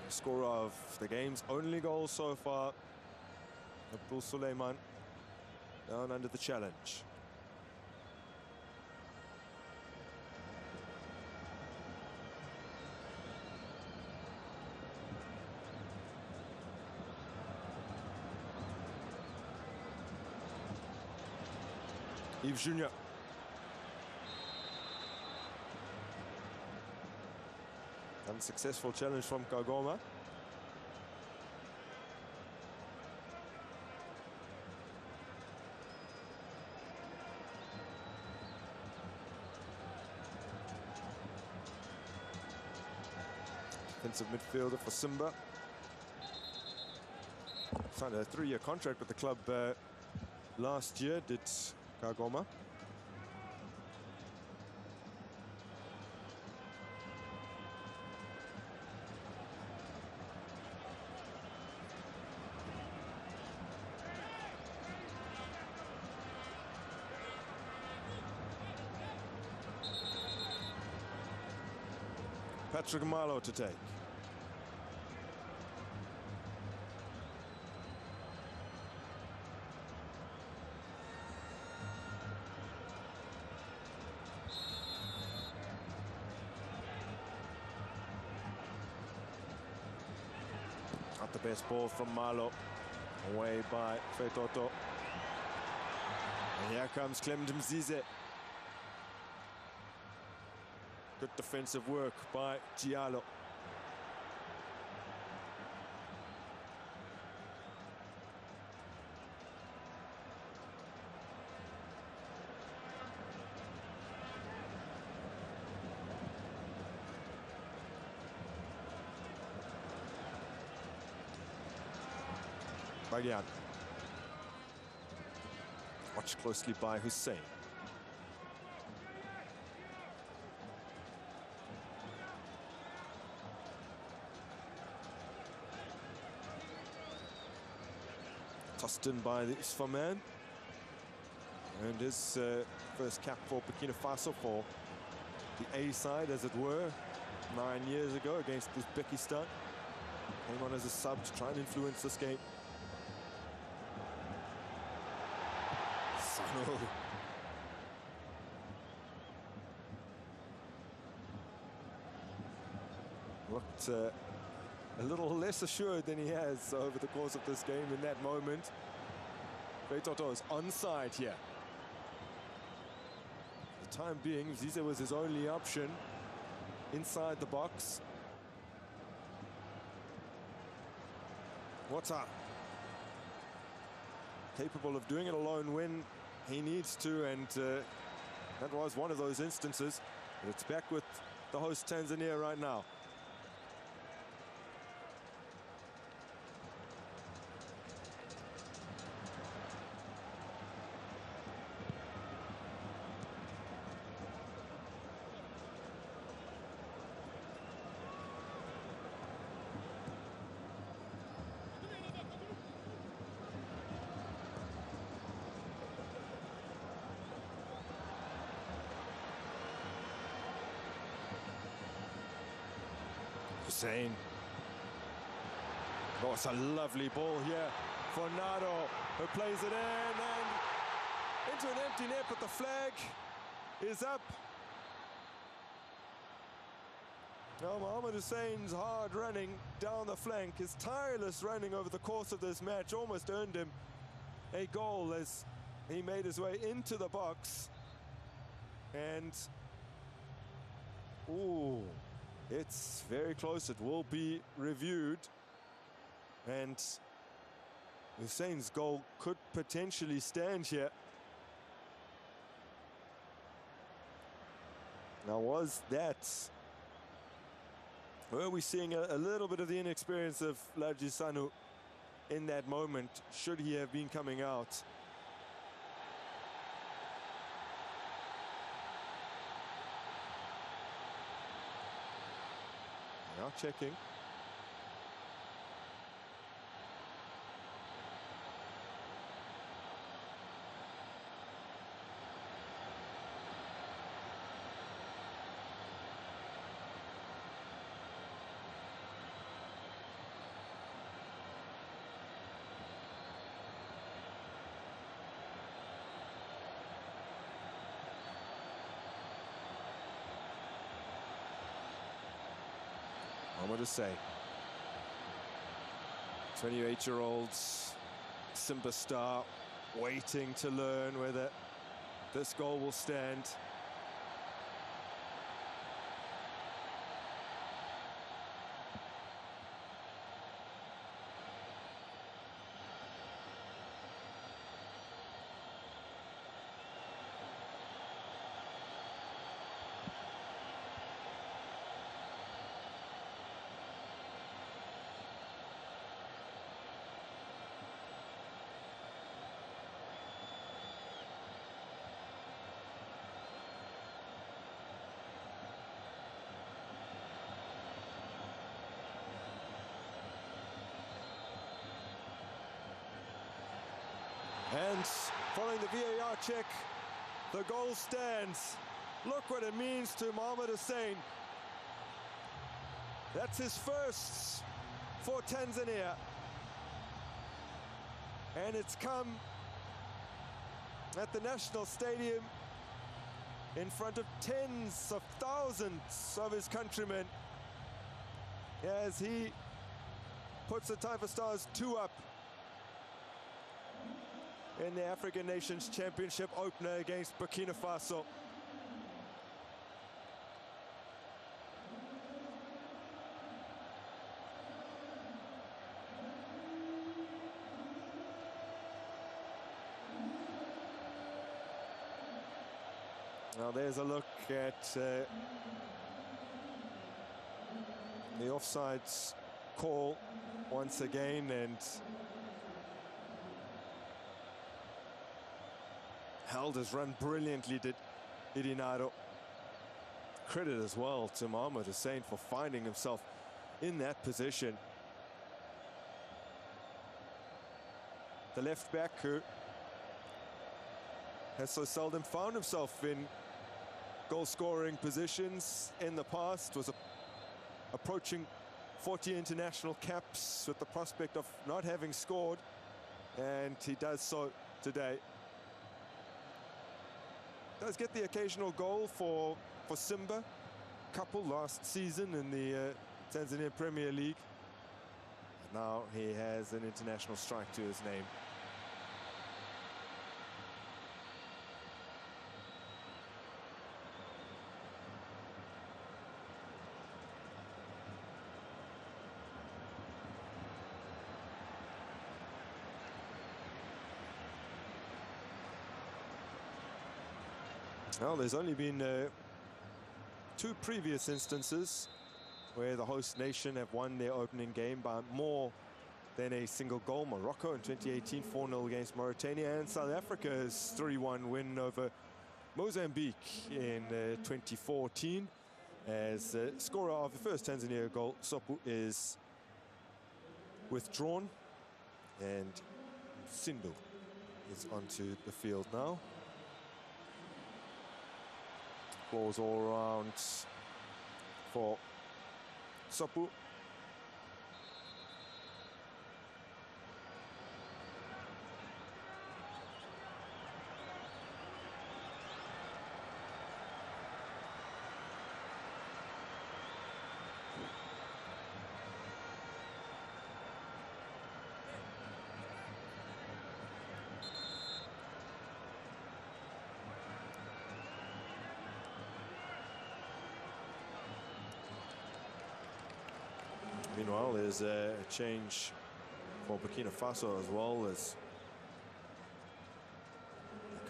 Scorer of the game's only goal so far, Abdul Suleiman, down under the challenge. Yves Junior. Unsuccessful challenge from Kagoma. Defensive midfielder for Simba. Signed a 3-year contract with the club last year, did Kagoma. Patrick Malo to take. Not the best ball from Malo. Away by Feitoto. And here comes Clement Mzize. Good defensive work by Diallo. Bayan. Watched closely by Hussein. Tossed in by the Isfaman. And his first cap for Burkina Faso for the A side, as it were, 9 years ago against Uzbekistan. Came on as a sub to try and influence this game. Sano. Looked a little less assured than he has over the course of this game in that moment. Toto is onside here. For the time being, Zize was his only option inside the box. Wata, capable of doing it alone when he needs to, and that was one of those instances. But it's back with the host Tanzania right now. Hussein. Oh, it's a lovely ball here for Nado, who plays it in and into an empty net, but the flag is up. Now, Mohamed Hussein's hard running down the flank, his tireless running over the course of this match almost earned him a goal as he made his way into the box. And, ooh, it's very close. It will be reviewed. And Hussein's goal could potentially stand here. Now, were we seeing a little bit of the inexperience of Laji Sanu in that moment? Should he have been coming out? Now checking. What to say? 28-year-old Simba star waiting to learn whether this goal will stand. And following the VAR check, the goal stands. Look what it means to Mohamed Hussein. That's his first for Tanzania. And it's come at the National Stadium in front of tens of thousands of his countrymen as he puts the Taifa Stars 2 up in the African Nations Championship opener against Burkina Faso. Now there's a look at the offsides call once again, and held his run brilliantly, did Idinado. Credit as well to Mohamed Hussein for finding himself in that position. The left back, who has so seldom found himself in goal-scoring positions in the past, was approaching 40 international caps with the prospect of not having scored, and he does so today. Does get the occasional goal for Simba, couple last season in the Tanzania Premier League. Now he has an international strike to his name. Well, there's only been 2 previous instances where the host nation have won their opening game by more than a single goal. Morocco in 2018, 4-0 against Mauritania, and South Africa's 3-1 win over Mozambique in 2014. As scorer of the first Tanzania goal, Sopu, is withdrawn, and Sindu is onto the field now. Applause all around for Sopu. Meanwhile, there's a change for Burkina Faso as well, as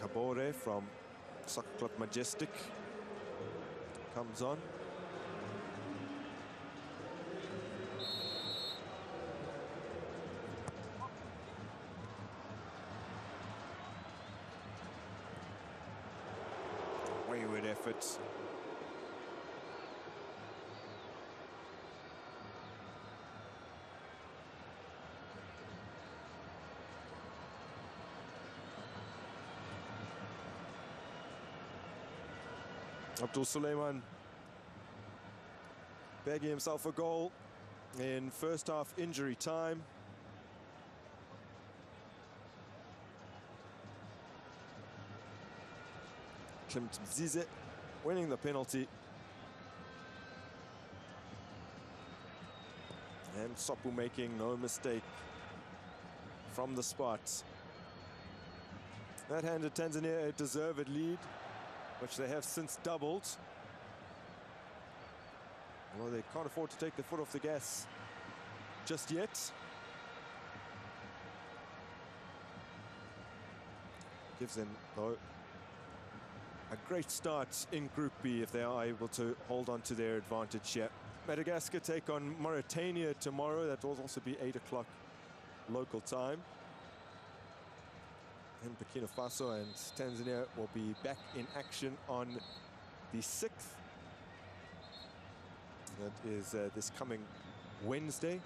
Kabore from Soccer Club Majestic comes on. Wayward efforts. Abdul Suleiman bagging himself a goal in first half injury time. Zize winning the penalty. And Sopu making no mistake from the spot. That handed Tanzania a deserved lead, which they have since doubled. Well, they can't afford to take their foot off the gas just yet. Gives them, though, a great start in Group B if they are able to hold on to their advantage here. Madagascar take on Mauritania tomorrow. That will also be 8 o'clock local time. And Burkina Faso and Tanzania will be back in action on the 6th. That is this coming Wednesday.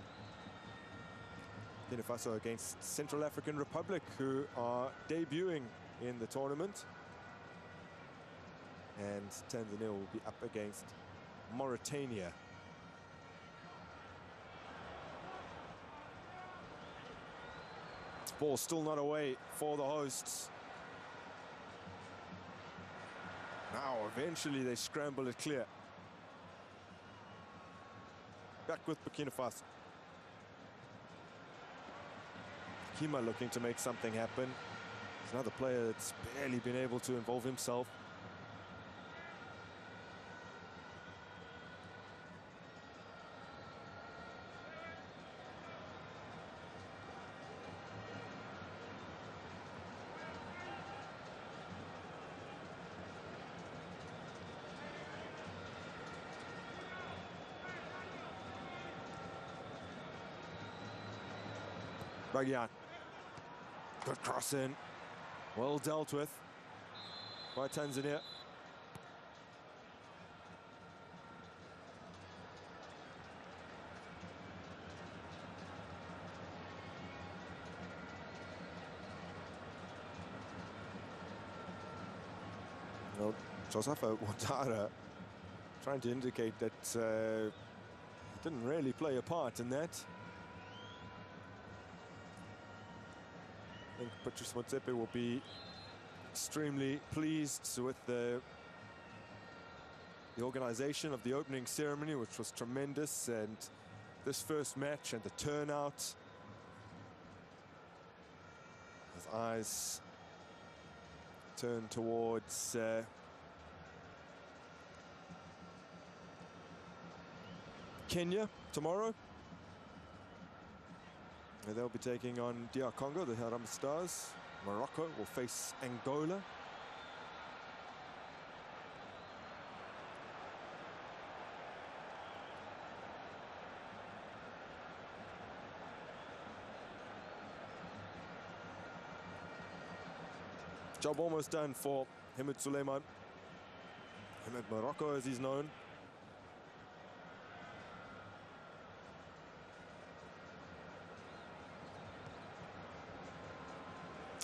Burkina Faso against Central African Republic, who are debuting in the tournament. And Tanzania will be up against Mauritania. Ball still not away for the hosts. Now, eventually they scramble it clear. Back with Burkina Faso. Kima looking to make something happen. There's another player that's barely been able to involve himself. Bagian. Good cross in. Well dealt with. by Tanzania. Well, Josafa Watara trying to indicate that he didn't really play a part in that. I think Patrice Motsepe will be extremely pleased with the organization of the opening ceremony, which was tremendous, and this first match and the turnout. His eyes turn towards Kenya tomorrow. And they'll be taking on DR Congo, the Haram Stars. Morocco will face Angola. Job almost done for Hamid Suleiman. Hamid Morocco, as he's known.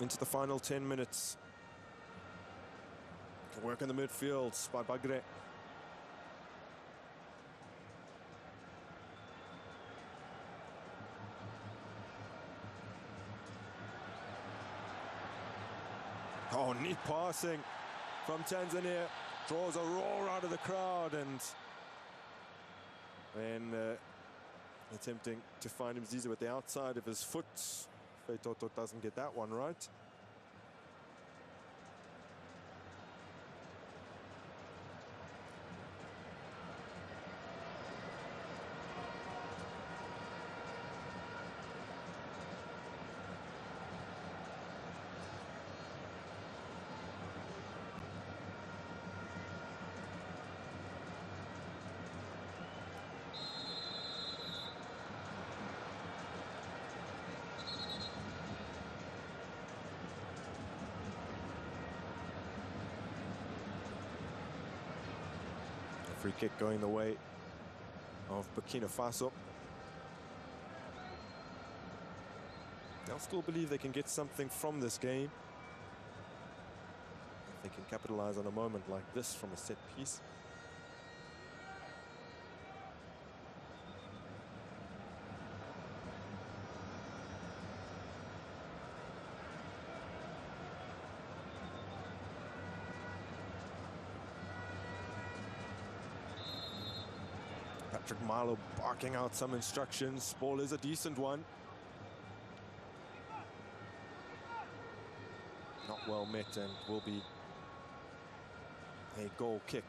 Into the final 10 minutes. Work in the midfield by Bagre. Oh, neat passing from Tanzania. Draws a roar out of the crowd, and then attempting to find Mzize with the outside of his foot. Feitoto doesn't get that one right. Free kick going the way of Burkina Faso. They'll still believe they can get something from this game. If they can capitalize on a moment like this from a set piece. Patrick Marlowe barking out some instructions. Ball is a decent one. Not well met, and will be a goal kick.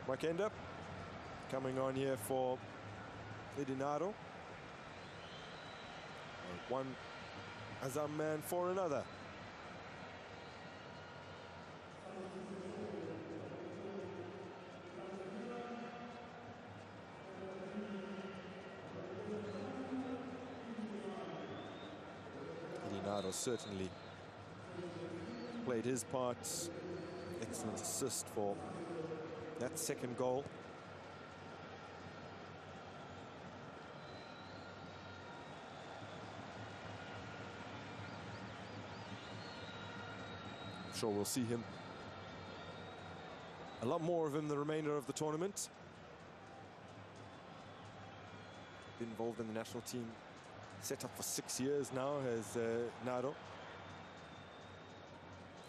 Makenda coming on here for Edinaro. One Azam man for another. Edinaro certainly played his part. Excellent assist for that second goal. I'm sure we'll see him, a lot more of him, the remainder of the tournament. Been involved in the national team, set up for 6 years now as Naro.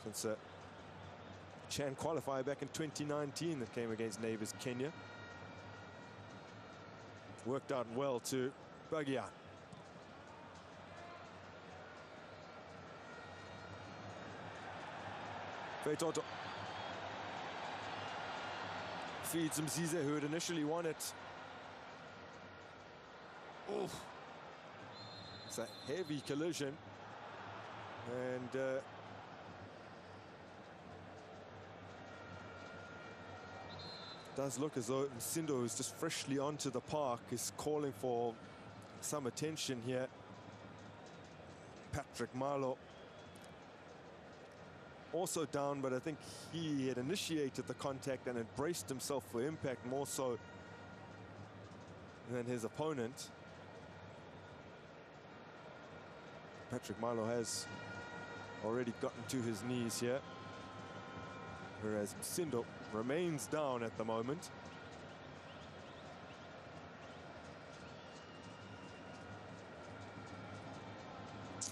Since Chan qualifier back in 2019 that came against neighbours Kenya. Worked out well to Bagia. Feitoto feeds Mzize, who had initially won it. Oh, it's a heavy collision, and does look as though Msindo, who's just freshly onto the park, is calling for some attention here. Patrick Marlowe also down, but I think he had initiated the contact and had braced himself for impact more so than his opponent. Patrick Marlowe has already gotten to his knees here, whereas Msindo remains down at the moment.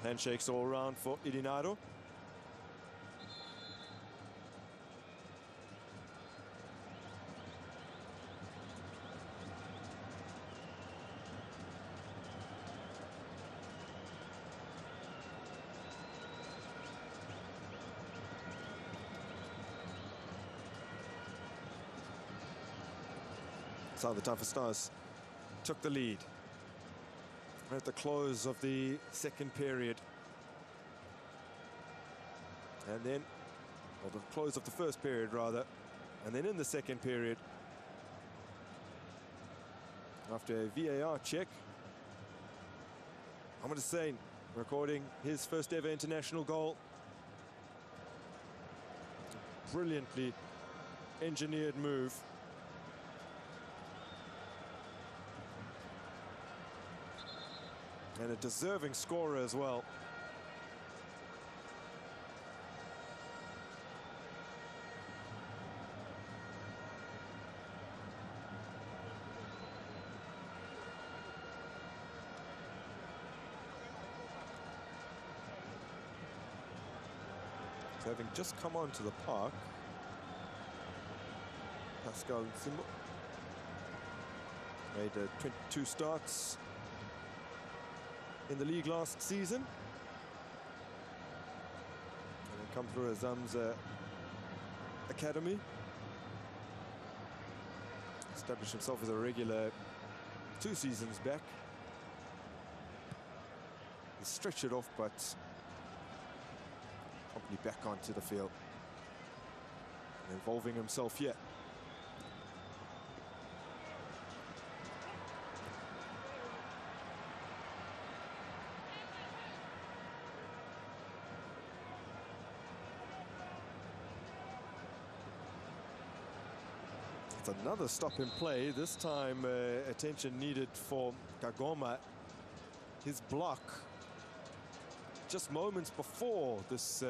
Handshakes all around for Idinado. So the Tougher Stars took the lead at the close of the second period. And then, or the close of the first period rather, and then in the second period, after a VAR check, Ahmed Hussein recording his first ever international goal. Brilliantly engineered move. And a deserving scorer as well. So having just come onto the park, Pascal Nsimbo made 22 starts in the league last season, and then come through Azam's academy, established himself as a regular 2 seasons back. He stretched it off, but promptly back onto the field, and involving himself yet. Another stop in play, this time attention needed for Kagoma. His block just moments before this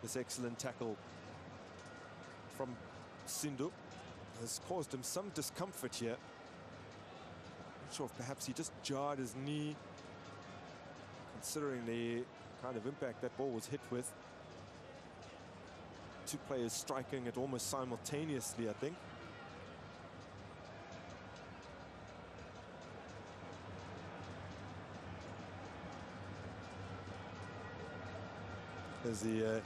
this excellent tackle from Sindu has caused him some discomfort here. Not sure if perhaps he just jarred his knee, considering the kind of impact that ball was hit with. 2 players striking it almost simultaneously, I think. There's the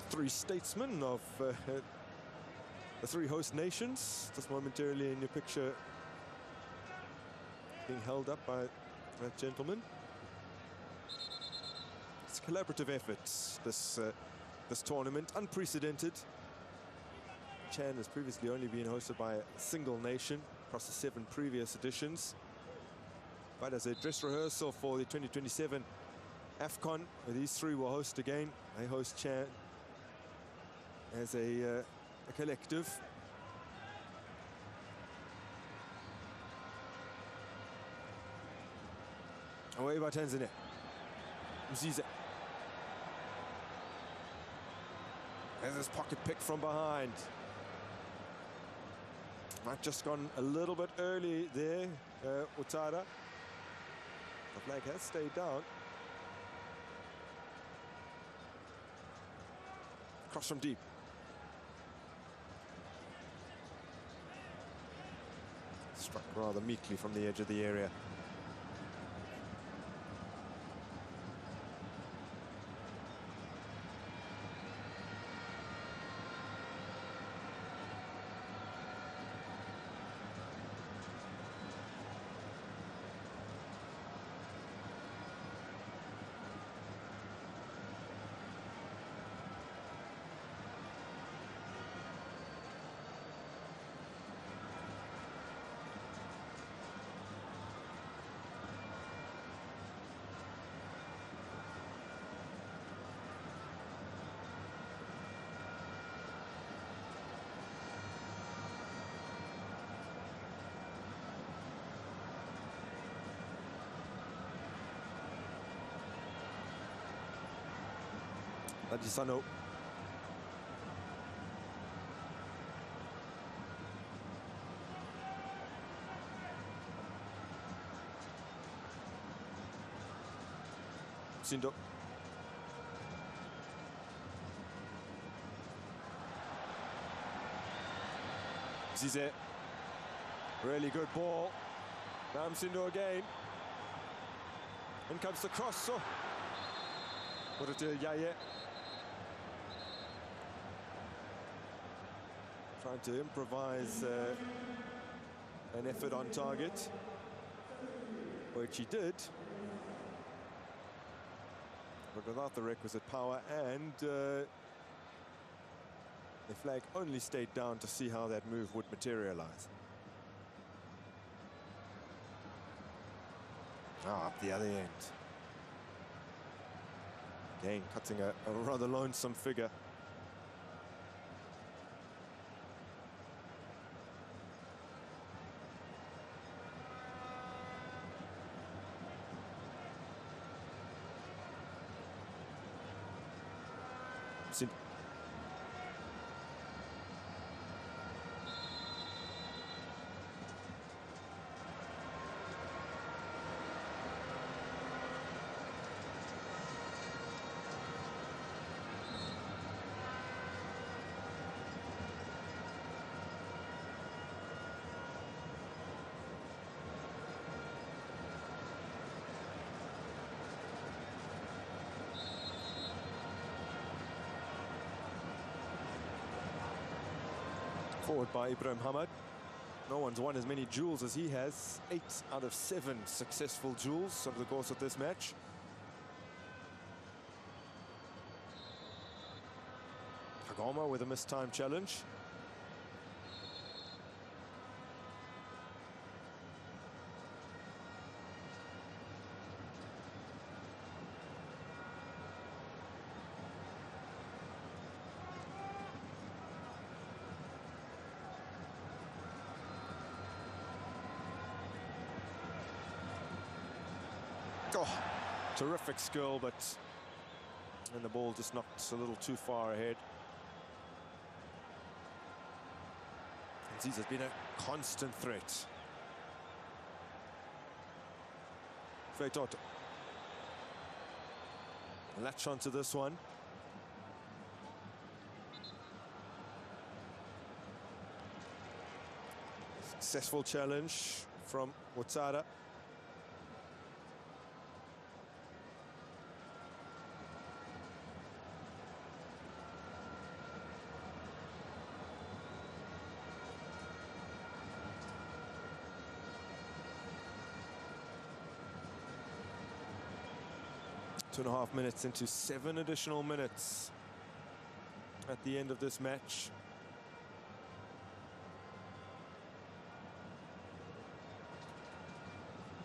3 statesmen of the 3 host nations, just momentarily in your picture, being held up by that gentleman. It's a collaborative effort, this tournament, unprecedented. Chan has previously only been hosted by a single nation across the 7 previous editions. But as a dress rehearsal for the 2027 AFCON, where these 3 will host again, they host Chan as a collective. Away by Tanzania. Mzize. There's his pocket pick from behind. Might just gone a little bit early there, Utada. The flag has stayed down. Cross from deep. Struck rather meekly from the edge of the area. Adisano. Sindo. Zize. Really good ball. Now Sindo again. In comes the cross. So. What a Yaya. Trying to improvise an effort on target, which he did, but without the requisite power, and the flag only stayed down to see how that move would materialize. Up the other end. Again, cutting a rather lonesome figure. Forward by Ibrahim Hamad. No one's won as many duels as he has. 8 out of 7 successful duels over the course of this match. Kagoma with a missed time challenge. Oh, terrific skill, but and the ball just knocked a little too far ahead. Zize has been a constant threat. Feitoto. Latch onto this one. Successful challenge from Watsara. Two and a half minutes into 7 additional minutes at the end of this match.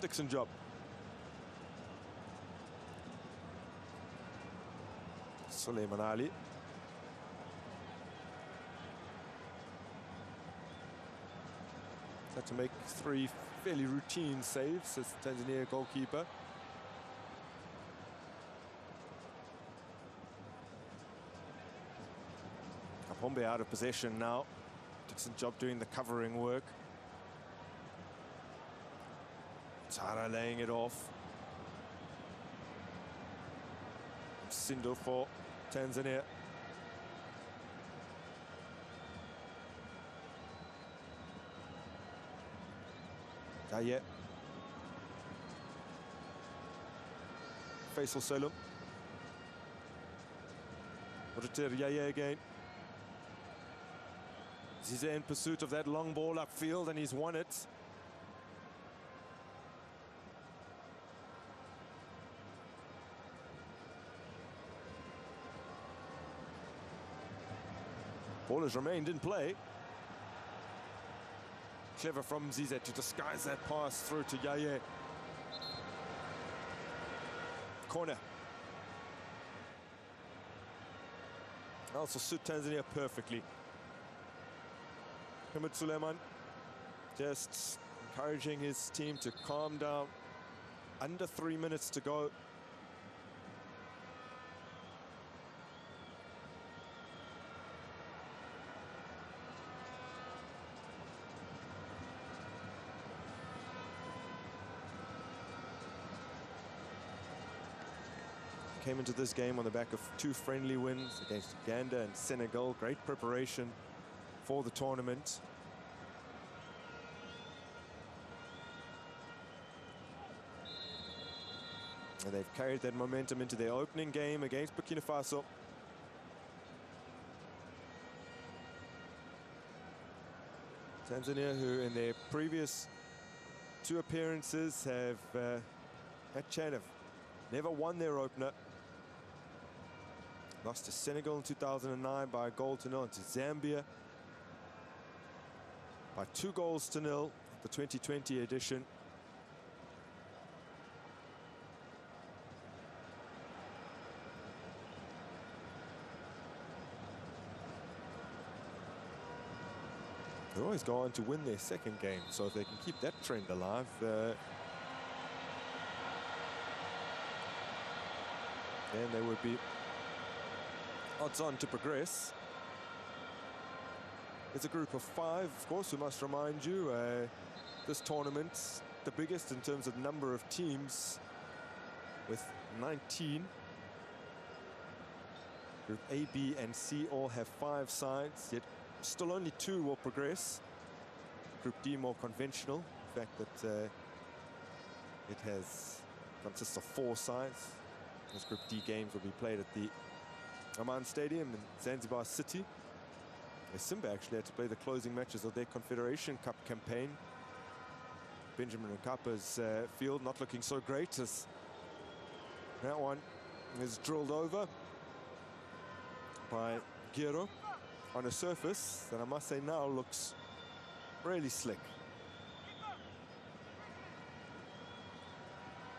Dixon job. Suleiman Ali. Had to make 3 fairly routine saves as the Tanzania goalkeeper. Kapombe out of possession now. Dixon job doing the covering work. Tara laying it off. Sindo for Tanzania. Yaya. Faisal Salum. Roger Yaya again. Zize in pursuit of that long ball upfield, and he's won it. Ball has remained in play. Clever from Zize to disguise that pass through to Yaya. Corner. Also suit Tanzania perfectly. Hamid Suleiman just encouraging his team to calm down. Under 3 minutes to go. came into this game on the back of 2 friendly wins against Uganda and Senegal. Great preparation for the tournament. And they've carried that momentum into their opening game against Burkina Faso. Tanzania, who in their previous 2 appearances have never won their opener. Lost to Senegal in 2009 by a goal to 0, and to Zambia by 2 goals to 0, the 2020 edition. They always go on to win their second game, so if they can keep that trend alive, then they would be odds on to progress. It's a group of 5, of course. We must remind you, this tournament's the biggest in terms of number of teams, with 19. Group A, B, and C all have 5 sides, yet still only 2 will progress. Group D more conventional, the fact that it consists of 4 sides. Those Group D games will be played at the Aman Stadium in Zanzibar City. Simba actually had to play the closing matches of their Confederation Cup campaign. Benjamin Nkapa's field not looking so great, as that one is drilled over by Giro on a surface that I must say now looks really slick.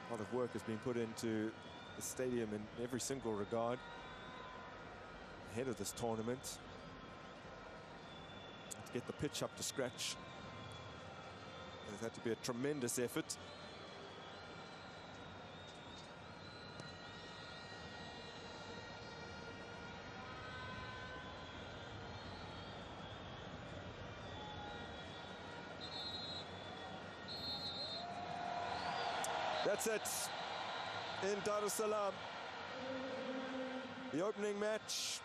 A lot of work has been put into the stadium in every single regard ahead of this tournament to get the pitch up to scratch. There's had to be a tremendous effort. That's it in Dar es Salaam. The opening match